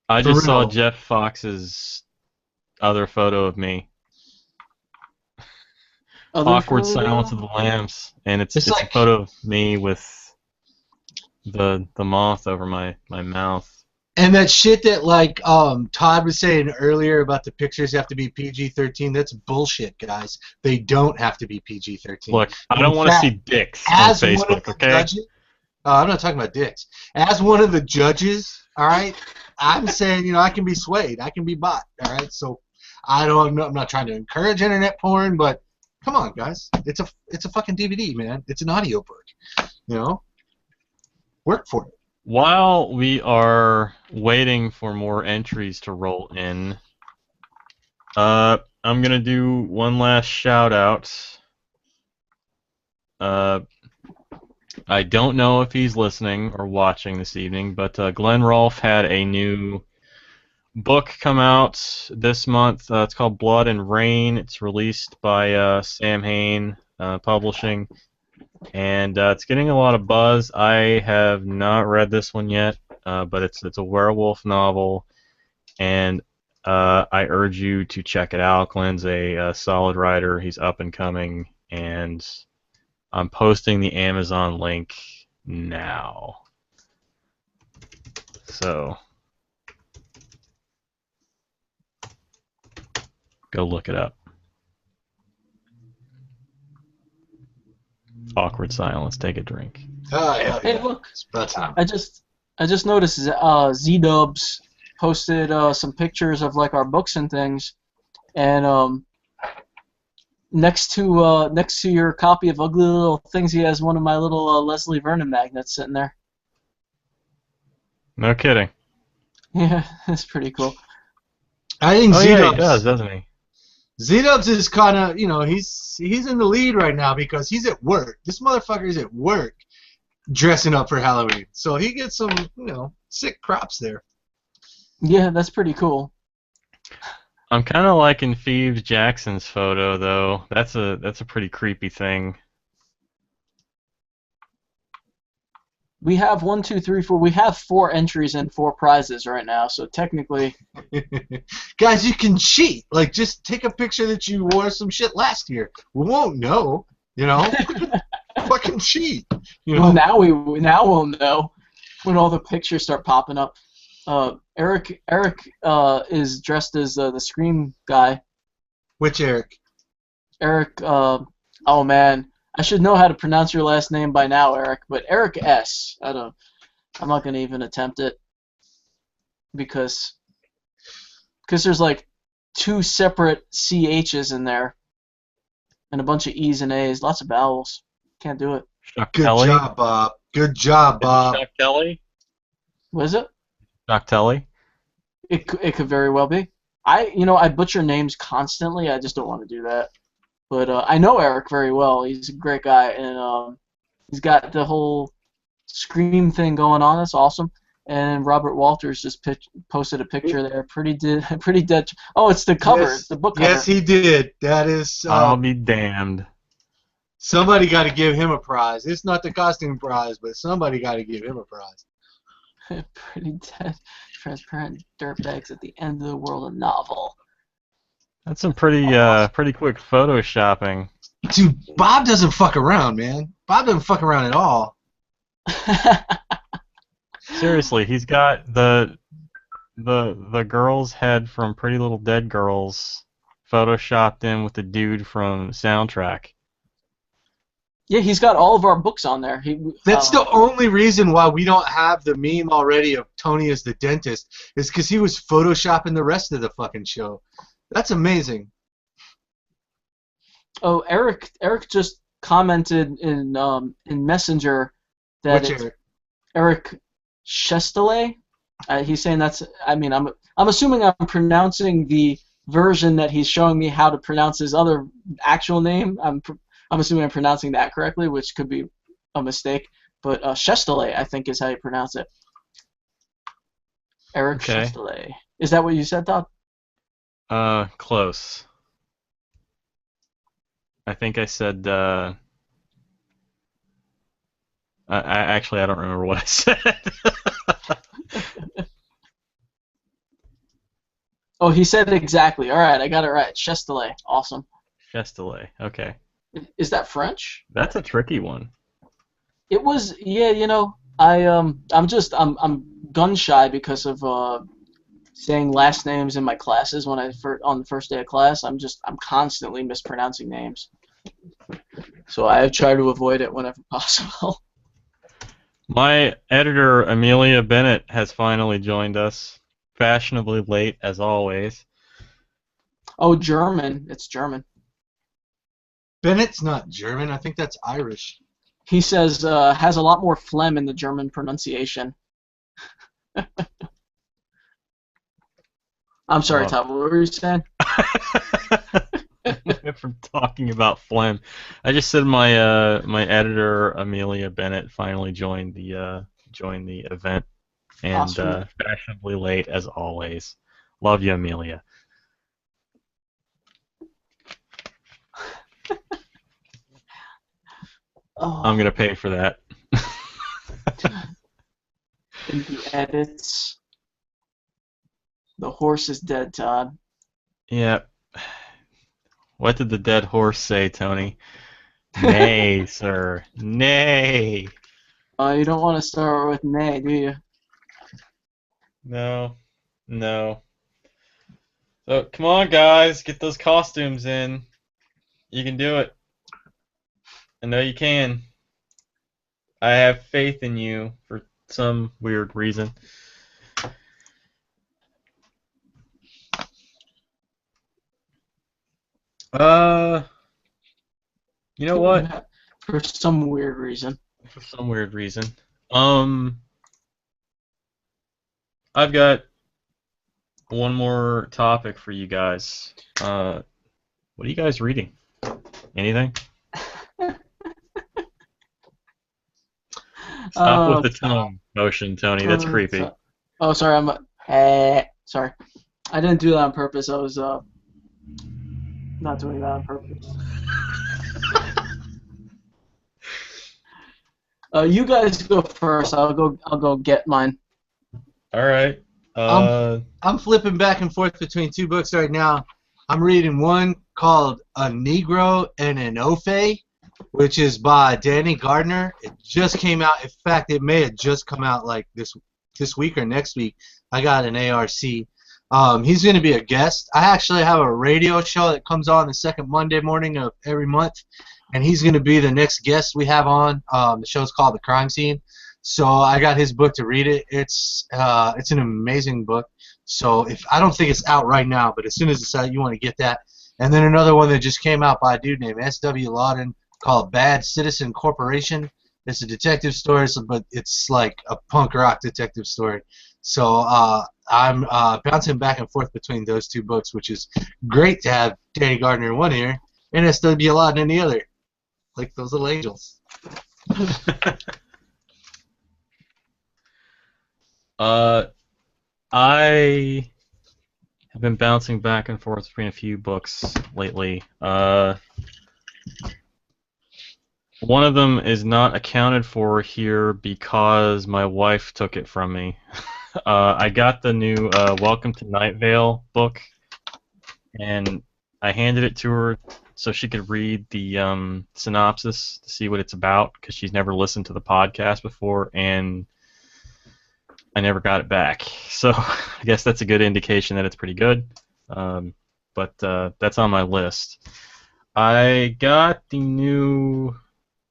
I For just saw real. Jeff Fox's other photo of me. Awkward Silence of the Lambs. And it's It's a like- photo of me with the moth over my mouth. And that shit that, like, Todd was saying earlier about the pictures have to be PG-13, that's bullshit, guys. They don't have to be PG-13. Look, I In don't want to fact, see dicks on as one of Facebook, the okay? judges, I'm not talking about dicks. As one of the judges, all right, I'm saying, I can be swayed. I can be bought, all right? So I'm not trying to encourage internet porn, but come on, guys. It's a fucking DVD, man. It's an audiobook, Work for it. While we are waiting for more entries to roll in, I'm going to do one last shout out. I don't know if he's listening or watching this evening, but Glenn Rolfe had a new book come out this month. It's called Blood and Rain. It's released by Sam Hain Publishing. And it's getting a lot of buzz. I have not read this one yet, but it's a werewolf novel, and I urge you to check it out. Glenn's a solid writer. He's up and coming, and I'm posting the Amazon link now. So go look it up. Awkward silence. Take a drink. Oh, hell Hey, yeah. look. It's about time. I just noticed Z-Dubs posted some pictures of like our books and things, and next to your copy of Ugly Little Things, he has one of my little Leslie Vernon magnets sitting there. No kidding. Yeah, that's pretty cool. I think Oh Z-Dubs, yeah, he does, doesn't he? Z-Dubs is kind of, he's in the lead right now because he's at work. This motherfucker is at work dressing up for Halloween. So he gets some, sick crops there. Yeah, that's pretty cool. I'm kind of liking Phoebe Jackson's photo though. That's a pretty creepy thing. We have 1, 2, 3, 4. We have 4 entries and 4 prizes right now. So technically, Guys, you can cheat. Like, just take a picture that you wore some shit last year. We won't know, Fucking cheat, well, now we'll know when all the pictures start popping up. Eric is dressed as the Scream guy. Which Eric? Eric. Oh man, I should know how to pronounce your last name by now, Eric. But Eric S. I'm not gonna even attempt it because there's like 2 separate CHs in there and a bunch of E's and A's, lots of vowels. Can't do it. Chuck Good Kelly. job, Bob. Good job, Bob. Chuck Kelly. What is it? Chuck Kelly. It could very well be. I butcher names constantly. I just don't want to do that. But I know Eric very well. He's a great guy, and he's got the whole Scream thing going on. That's awesome. And Robert Walters just posted a picture there. Pretty dead. Oh, it's the cover. Yes, It's the book cover. yes, he did. That is. I'll be damned. Somebody got to give him a prize. It's not the costume prize, but somebody got to give him a prize. Pretty dead. Transparent dirtbags at the end of the world. A novel. That's some pretty quick photoshopping. Dude, Bob doesn't fuck around, man. Bob doesn't fuck around at all. Seriously, he's got the girl's head from Pretty Little Dead Girls photoshopped in with the dude from Soundtrack. Yeah, he's got all of our books on there. That's the only reason why we don't have the meme already of Tony as the dentist, is because he was photoshopping the rest of the fucking show. That's amazing. Oh, Eric just commented in Messenger that Which it's Eric? Eric Chestelet. He's saying that's. I mean, I'm assuming I'm pronouncing the version that he's showing me how to pronounce his other actual name. I'm assuming I'm pronouncing that correctly, which could be a mistake. But Chestelet, I think, is how you pronounce it. Eric Chestelet. Is that what you said, Todd? Close. I think I said. Actually, I don't remember what I said. Oh, he said it exactly. All right, I got it right. Chestelet. Awesome. Chestelet. Okay. Is that French? That's a tricky one. It was. Yeah, I'm gun shy because of saying last names in my classes on the first day of class. I'm constantly mispronouncing names. So I try to avoid it whenever possible. My editor, Amelia Bennett, has finally joined us. Fashionably late, as always. Oh, German. It's German. Bennett's not German. I think that's Irish. He says has a lot more phlegm in the German pronunciation. I'm sorry, Todd. What were you saying? From talking about phlegm, I just said my my editor Amelia Bennett finally joined the event, and Awesome. fashionably late as always. Love you, Amelia. Oh, I'm gonna pay for that. in the edits, the horse is dead, Todd. Yeah. What did the dead horse say, Tony? Nay, sir. Nay. You don't want to start with nay, do you? No. No. So, come on, guys. Get those costumes in. You can do it. I know you can. I have faith in you for some weird reason. You know what? For some weird reason. For some weird reason. I've got one more topic for you guys. What are you guys reading? Anything? Stop with the tongue motion, Tony. That's creepy. Oh, sorry. Sorry. I didn't do that on purpose. I was not doing that on purpose. You guys go first. I'll go get mine. All right. I'm flipping back and forth between two books right now. I'm reading one called A Negro and an Ofe, which is by Danny Gardner. It just came out. In fact, it may have just come out like this week or next week. I got an ARC. He's going to be a guest. I actually have a radio show that comes on the second Monday morning of every month, and he's going to be the next guest we have on. The show's called The Crime Scene. So I got his book to read it. It's an amazing book. So I don't think it's out right now, but as soon as it's out, you want to get that. And then another one that just came out by a dude named S.W. Lawden called Bad Citizen Corporation. It's a detective story, but it's like a punk rock detective story. So I'm bouncing back and forth between those two books, which is great to have Danny Gardner in one ear and S.W. Lawton in the other, like those little angels. I have been bouncing back and forth between a few books lately. One of them is not accounted for here because my wife took it from me. I got the new Welcome to Night Vale book, and I handed it to her so she could read the synopsis to see what it's about, because she's never listened to the podcast before, and I never got it back. So I guess that's a good indication that it's pretty good, but that's on my list. I got the new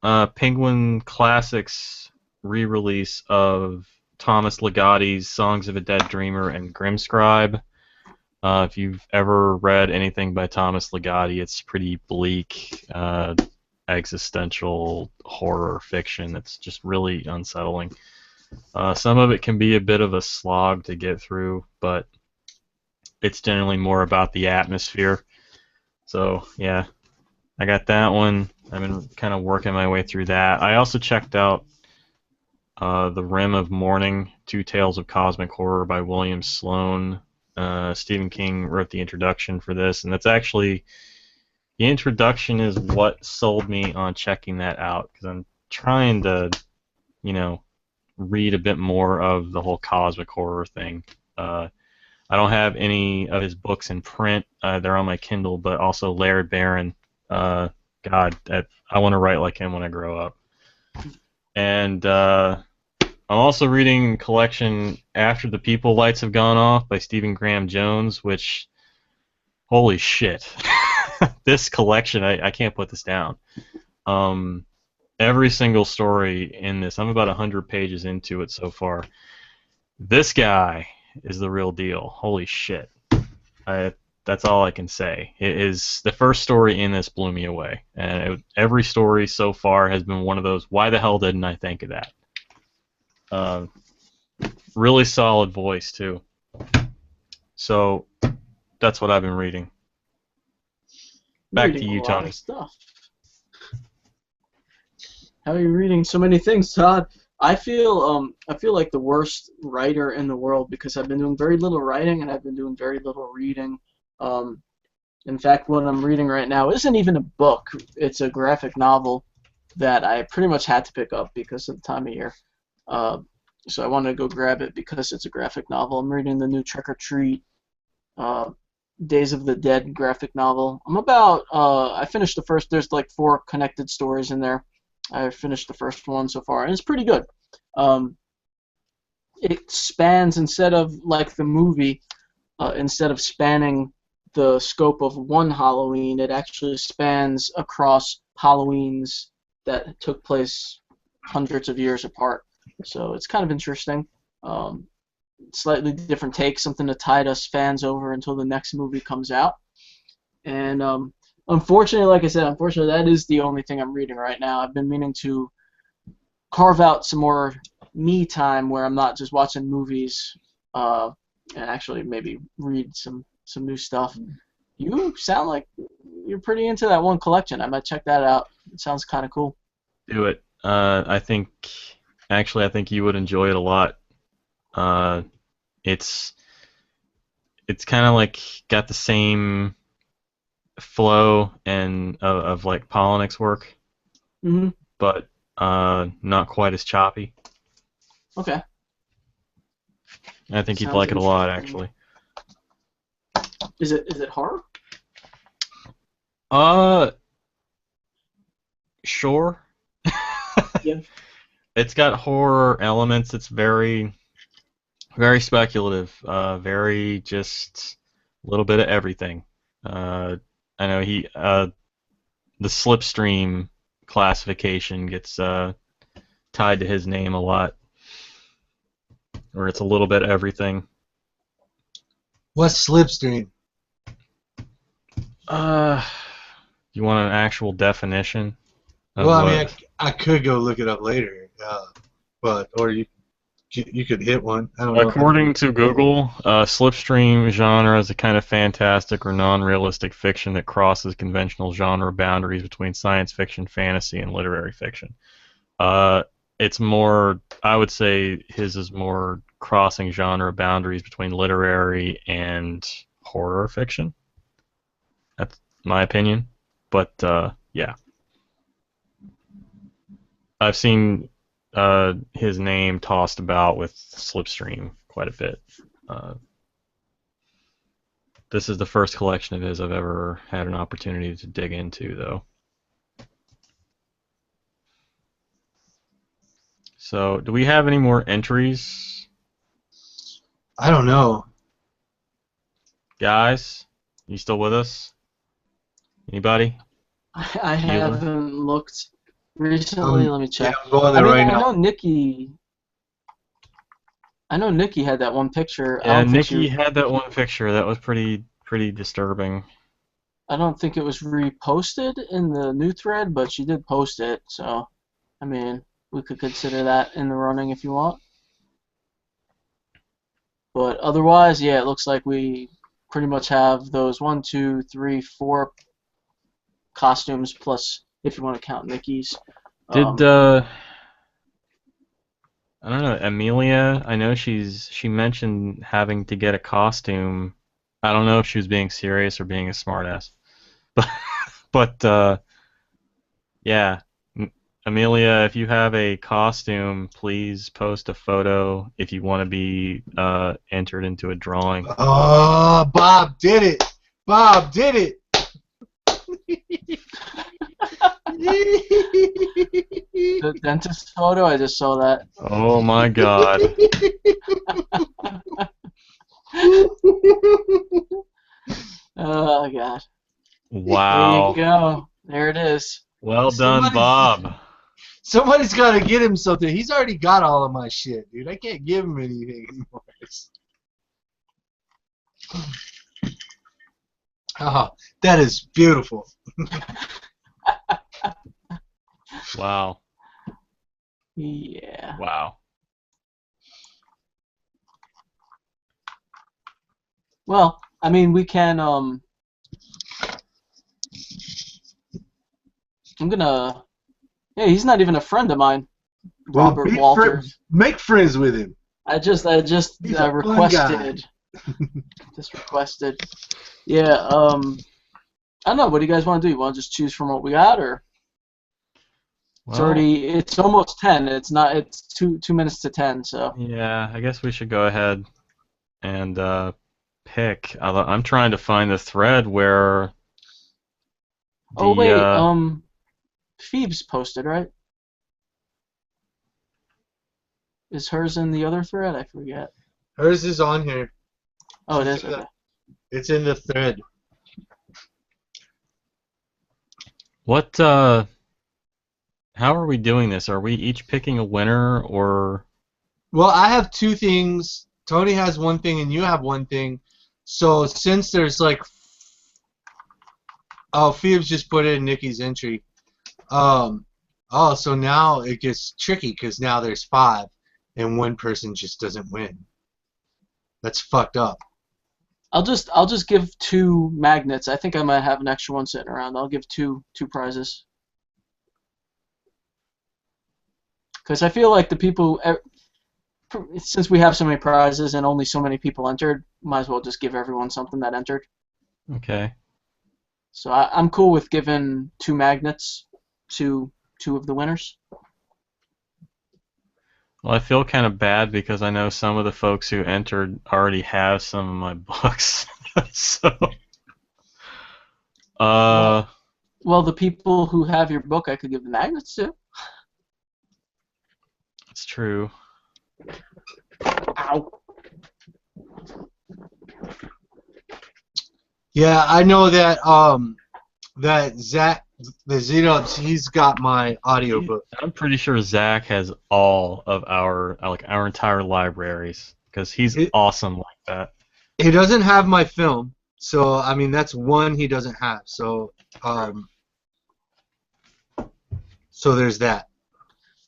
Penguin Classics re-release of Thomas Ligotti's Songs of a Dead Dreamer and Grimscribe. If you've ever read anything by Thomas Ligotti, it's pretty bleak, existential horror fiction that's just really unsettling. Some of it can be a bit of a slog to get through, but it's generally more about the atmosphere. So, yeah, I got that one. I've been kind of working my way through that. I also checked out The Rim of Morning, Two Tales of Cosmic Horror by William Sloan. Stephen King wrote the introduction for this, and that's actually, the introduction is what sold me on checking that out, because I'm trying to, read a bit more of the whole cosmic horror thing. I don't have any of his books in print. They're on my Kindle, but also Laird Barron. God, I want to write like him when I grow up. And I'm also reading a collection After the People Lights Have Gone Off by Stephen Graham Jones, which, holy shit. This collection, I can't put this down. Every single story in this, I'm about 100 pages into it so far. This guy is the real deal. Holy shit. That's all I can say. It is, the first story in this blew me away. And every story so far has been one of those, why the hell didn't I think of that? Really solid voice, too. So, that's what I've been reading. Back to you, Tony. Stuff. How are you reading so many things, Todd? I feel like the worst writer in the world because I've been doing very little writing and I've been doing very little reading. In fact, what I'm reading right now isn't even a book. It's a graphic novel that I pretty much had to pick up because of the time of year. So I wanted to go grab it because it's a graphic novel. I'm reading the new Trick or Treat, Days of the Dead graphic novel. I finished the first, there's like 4 connected stories in there. I finished the first one so far, and it's pretty good. It spans, instead of like the movie, instead of spanning the scope of one Halloween, it actually spans across Halloweens that took place hundreds of years apart. So it's kind of interesting. Slightly different take, something to tide us fans over until the next movie comes out. And unfortunately, like I said, that is the only thing I'm reading right now. I've been meaning to carve out some more me time where I'm not just watching movies and actually maybe read some new stuff. You sound like you're pretty into that one collection. I might check that out. It sounds kind of cool. Do it. I think you would enjoy it a lot. It's kind of like got the same flow and of like Polinick's work, but not quite as choppy. Okay. I think you'd like it a lot, actually. Is it horror? Sure. Yeah. It's got horror elements. It's very, very speculative. Very just a little bit of everything. I know the slipstream classification gets tied to his name a lot, or it's a little bit of everything. What's slipstream? You want an actual definition? Well, I mean, I could go look it up later, or you You could hit one. I don't know. According to Google, slipstream genre is a kind of fantastic or non-realistic fiction that crosses conventional genre boundaries between science fiction, fantasy, and literary fiction. It's more, I would say his is more crossing genre boundaries between literary and horror fiction. That's my opinion. But, yeah. I've seen his name tossed about with Slipstream quite a bit. This is the first collection of his I've ever had an opportunity to dig into, though. So, do we have any more entries? I don't know. Guys, you still with us? Anybody? I haven't looked recently. Let me check. Yeah, I'm going there right now. I know Nikki had that one picture. Yeah, Nikki had that one picture. That was pretty disturbing. I don't think it was reposted in the new thread, but she did post it. So, I mean, we could consider that in the running if you want. But otherwise, yeah, it looks like we pretty much have those 1, 2, 3, 4 costumes plus, if you want to count Nikki's. I don't know, Amelia, I know she mentioned having to get a costume. I don't know if she was being serious or being a smartass. But yeah, Amelia, if you have a costume, please post a photo if you want to be entered into a drawing. Oh, Bob did it! Bob did it! The dentist photo, I just saw that. Oh my god. Oh god. Wow. There you go. There it is. Well done, Bob. Somebody's got to get him something. He's already got all of my shit, dude. I can't give him anything anymore. Oh, that is beautiful. Wow. Yeah. Wow. Well, I mean, we can, I'm gonna, yeah, he's not even a friend of mine, Robert Walters. Make friends with him. I just He's a fun guy. just requested. Yeah, I don't know, what do you guys want to do? You want to just choose from what we got, or? Well, It's almost 10. It's 2 minutes to 10, so. yeah, I guess we should go ahead and pick. I'm trying to find the thread where Oh wait, Phoebe's posted, right? Is hers in the other thread? I forget. Hers is on here. Oh, it is. Okay. It's in the thread. what how are we doing this? Are we each picking a winner, or? Well, I have two things. Tony has one thing, and you have one thing. So since there's like, oh, Phoebes just put in Nikki's entry. Oh, so now it gets tricky because now there's 5, and one person just doesn't win. That's fucked up. I'll just give 2 magnets. I think I might have an extra one sitting around. I'll give two prizes. Because I feel like the people, since we have so many prizes and only so many people entered, might as well just give everyone something that entered. Okay. So I'm cool with giving 2 magnets to 2 of the winners. Well, I feel kind of bad because I know some of the folks who entered already have some of my books. So, well, the people who have your book, I could give the magnets to. It's true. Ow. Yeah, I know that that Zach, the Xenobs, he's got my audiobook. I'm pretty sure Zach has all of our entire libraries because he's awesome like that. He doesn't have my film, so I mean that's one he doesn't have. So so there's that.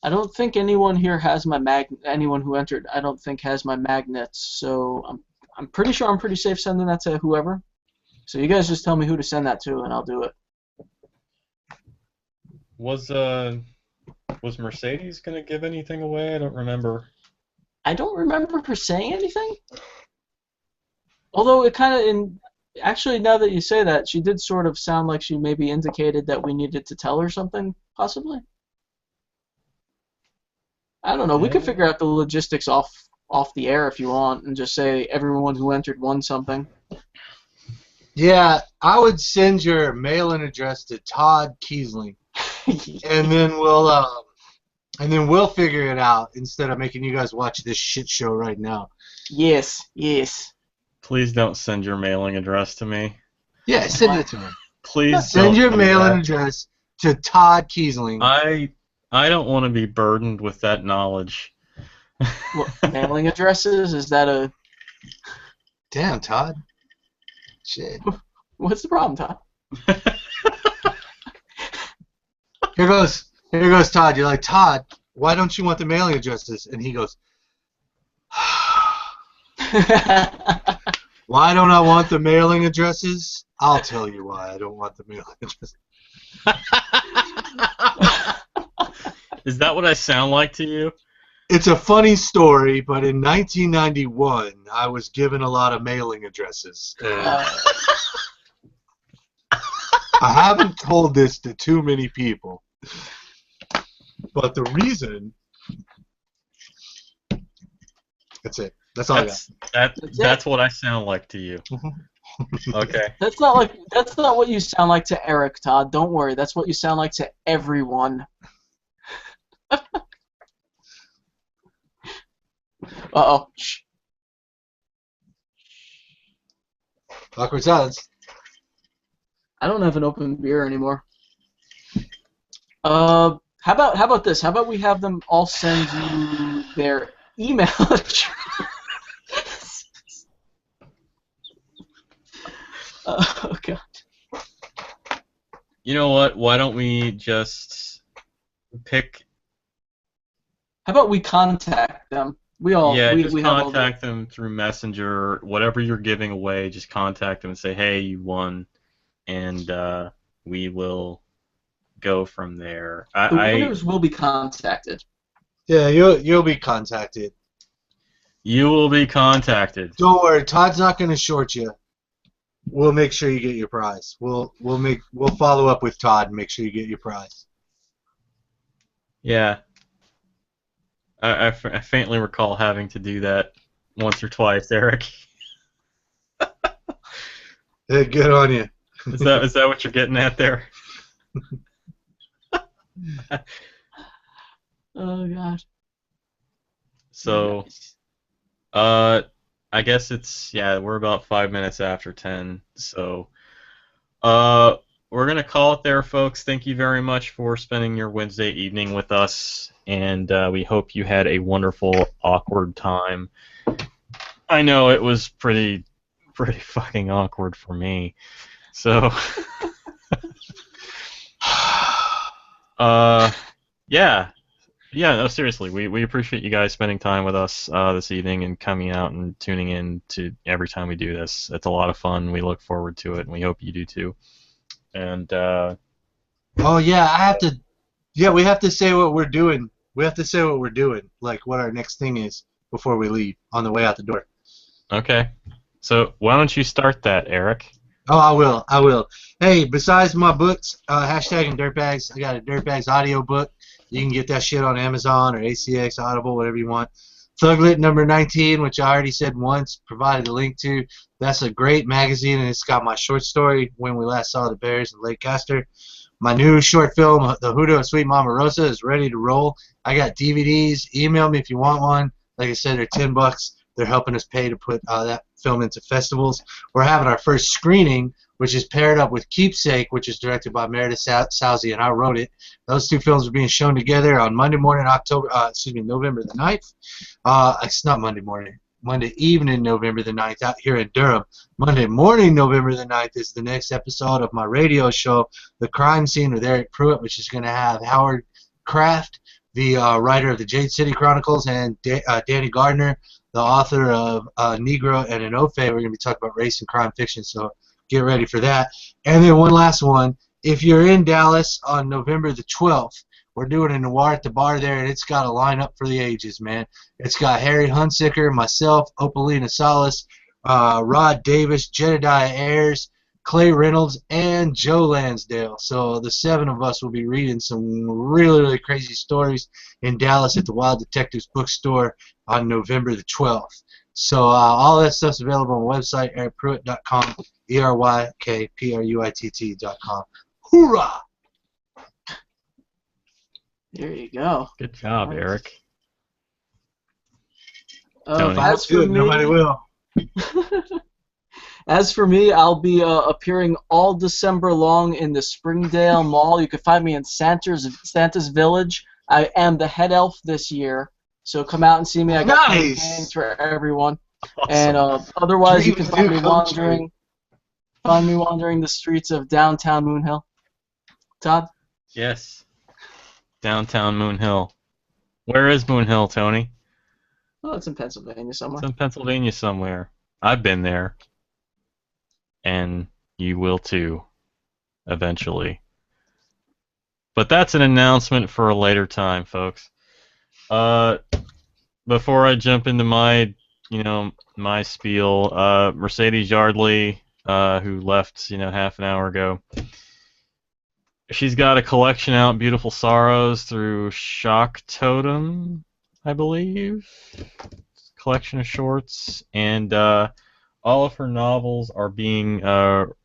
I don't think anyone here has my anyone who entered, I don't think has my magnets, so I'm pretty sure I'm pretty safe sending that to whoever. So you guys just tell me who to send that to, and I'll do it. Was Mercedes gonna give anything away? I don't remember. I don't remember her saying anything. Although it kind of, actually, now that you say that, she did sort of sound like she maybe indicated that we needed to tell her something, possibly. I don't know. We could figure out the logistics off the air if you want, and just say everyone who entered won something. Yeah, I would send your mailing address to Todd Kiesling, and then we'll figure it out instead of making you guys watch this shit show right now. Yes, yes. Please don't send your mailing address to me. Yeah, send it to him. Please Send your do mailing that. address to Todd Kiesling. I don't want to be burdened with that knowledge. What, mailing addresses? Is that a... Damn, Todd. Shit. What's the problem, Todd? Here goes Todd. You're like, Todd, why don't you want the mailing addresses? And he goes, why don't I want the mailing addresses? I'll tell you why I don't want the mailing addresses. Is that what I sound like to you? It's a funny story, but in 1991, I was given a lot of mailing addresses. I haven't told this to too many people, but the reason... That's it. That's all I got. That's what I sound like to you. Okay. That's not what you sound like to Eric, Todd. Don't worry. That's what you sound like to everyone. Uh-oh. Shh. Awkward silence. I don't have an open beer anymore. How about this? How about we have them all send you their email address? Oh god. You know what? Why don't we just pick? How about we contact them? We contact them through Messenger. Whatever you're giving away, just contact them and say, "Hey, you won," and we will go from there. The winners will be contacted. Yeah, you'll be contacted. You will be contacted. Don't worry, Todd's not going to short you. We'll make sure you get your prize. We'll follow up with Todd and make sure you get your prize. Yeah. I faintly recall having to do that once or twice, Eric. Hey, good on you. Is that what you're getting at there? Oh god. So, I guess we're about 5 minutes after 10. So, we're gonna call it there, folks. Thank you very much for spending your Wednesday evening with us, and we hope you had a wonderful, awkward time. I know it was pretty fucking awkward for me. So, yeah, no, seriously, we appreciate you guys spending time with us this evening and coming out and tuning in to every time we do this. It's a lot of fun. We look forward to it, and we hope you do too. And oh yeah, we have to say what we're doing. We have to say what we're doing, like what our next thing is before we leave on the way out the door. Okay. So why don't you start that, Eric? Oh, I will. Hey, besides my books, hashtag and Dirtbags, I got a Dirtbags audio book. You can get that shit on Amazon or ACX, Audible, whatever you want. Thuglit number 19, which I already said once, provided a link to. That's a great magazine, and it's got my short story, When We Last Saw the Bears in Lake Castor. My new short film, The Hoodoo of Sweet Mama Rosa, is ready to roll. I got DVDs. Email me if you want one. Like I said, they're $10. They're helping us pay to put that film into festivals. We're having our first screening, which is paired up with Keepsake, which is directed by Meredith Sousey, and I wrote it. Those two films are being shown together on Monday morning, November the 9th. It's not Monday morning. Monday evening, November the 9th, out here in Durham. Monday morning, November the 9th, is the next episode of my radio show, The Crime Scene with Eric Pruitt, which is going to have Howard Kraft, the writer of the Jade City Chronicles, and Danny Gardner, the author of Negro and an Ofe. We're going to be talking about race and crime fiction, so get ready for that. And then one last one. If you're in Dallas on November the 12th, we're doing a noir at the bar there, and it's got a lineup for the ages, man. It's got Harry Hunsicker, myself, Opalina Salas, Rod Davis, Jedediah Ayers, Clay Reynolds, and Joe Lansdale. So the 7 of us will be reading some really, really crazy stories in Dallas at the Wild Detectives Bookstore on November the 12th. So all that stuff's available on the website, erickpruitt.com, ERYKPRUITT.com. Hoorah! There you go. Good job, Nice. Eric. As Tony. That's for good. me, Nobody will. As for me, I'll be appearing all December long in the Springdale Mall. You can find me in Santa's Village. I am the head elf this year, so come out and see me. I got Nice. games for everyone. Awesome. And otherwise, you can Dreams find do me come true. wandering the streets of downtown Moon Hill. Todd? Yes. Downtown Moon Hill. Where is Moon Hill, Tony? Oh, it's in Pennsylvania somewhere. It's in Pennsylvania somewhere. I've been there. And you will too, eventually. But that's an announcement for a later time, folks. Before I jump into my spiel, Mercedes Yardley, who left, half an hour ago, she's got a collection out, Beautiful Sorrows, through Shock Totem, I believe. Collection of shorts, and all of her novels are being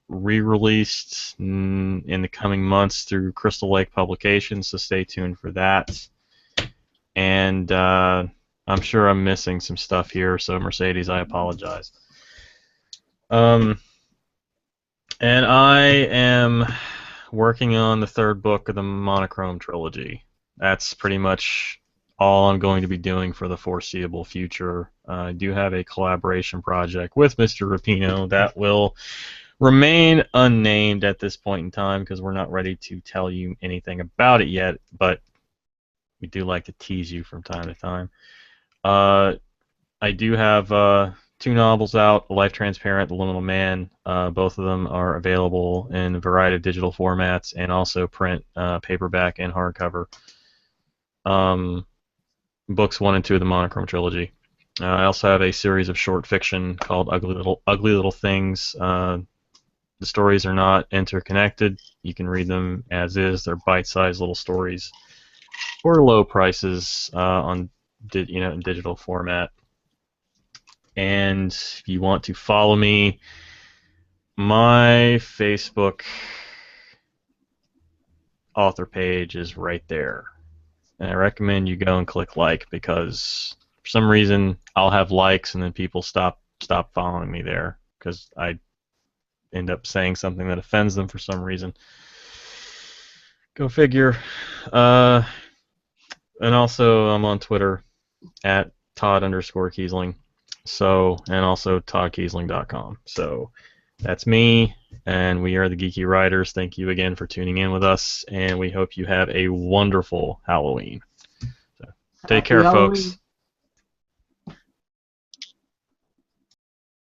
re-released in the coming months through Crystal Lake Publications, so stay tuned for that. And I'm sure I'm missing some stuff here, so Mercedes, I apologize. And I am working on the 3rd book of the Monochrome trilogy. That's pretty much all I'm going to be doing for the foreseeable future. I do have a collaboration project with Mr. Rapino that will remain unnamed at this point in time because we're not ready to tell you anything about it yet, but we do like to tease you from time to time. I do have 2 novels out, Life Transparent, The Liminal Man. Both of them are available in a variety of digital formats and also print, paperback, and hardcover. Books 1 and 2 of the Monochrome trilogy. I also have a series of short fiction called Ugly Little Things. The stories are not interconnected. You can read them as is. They're bite-sized little stories for low prices in digital format. And if you want to follow me, my Facebook author page is right there. And I recommend you go and click like, because for some reason I'll have likes and then people stop following me there because I end up saying something that offends them for some reason. Go figure. And also I'm on Twitter at Todd_Kiesling. And also ToddKiesling.com. So that's me, and we are the Geeky Writers. Thank you again for tuning in with us, and we hope you have a wonderful Halloween. So, take care, Happy folks. Halloween.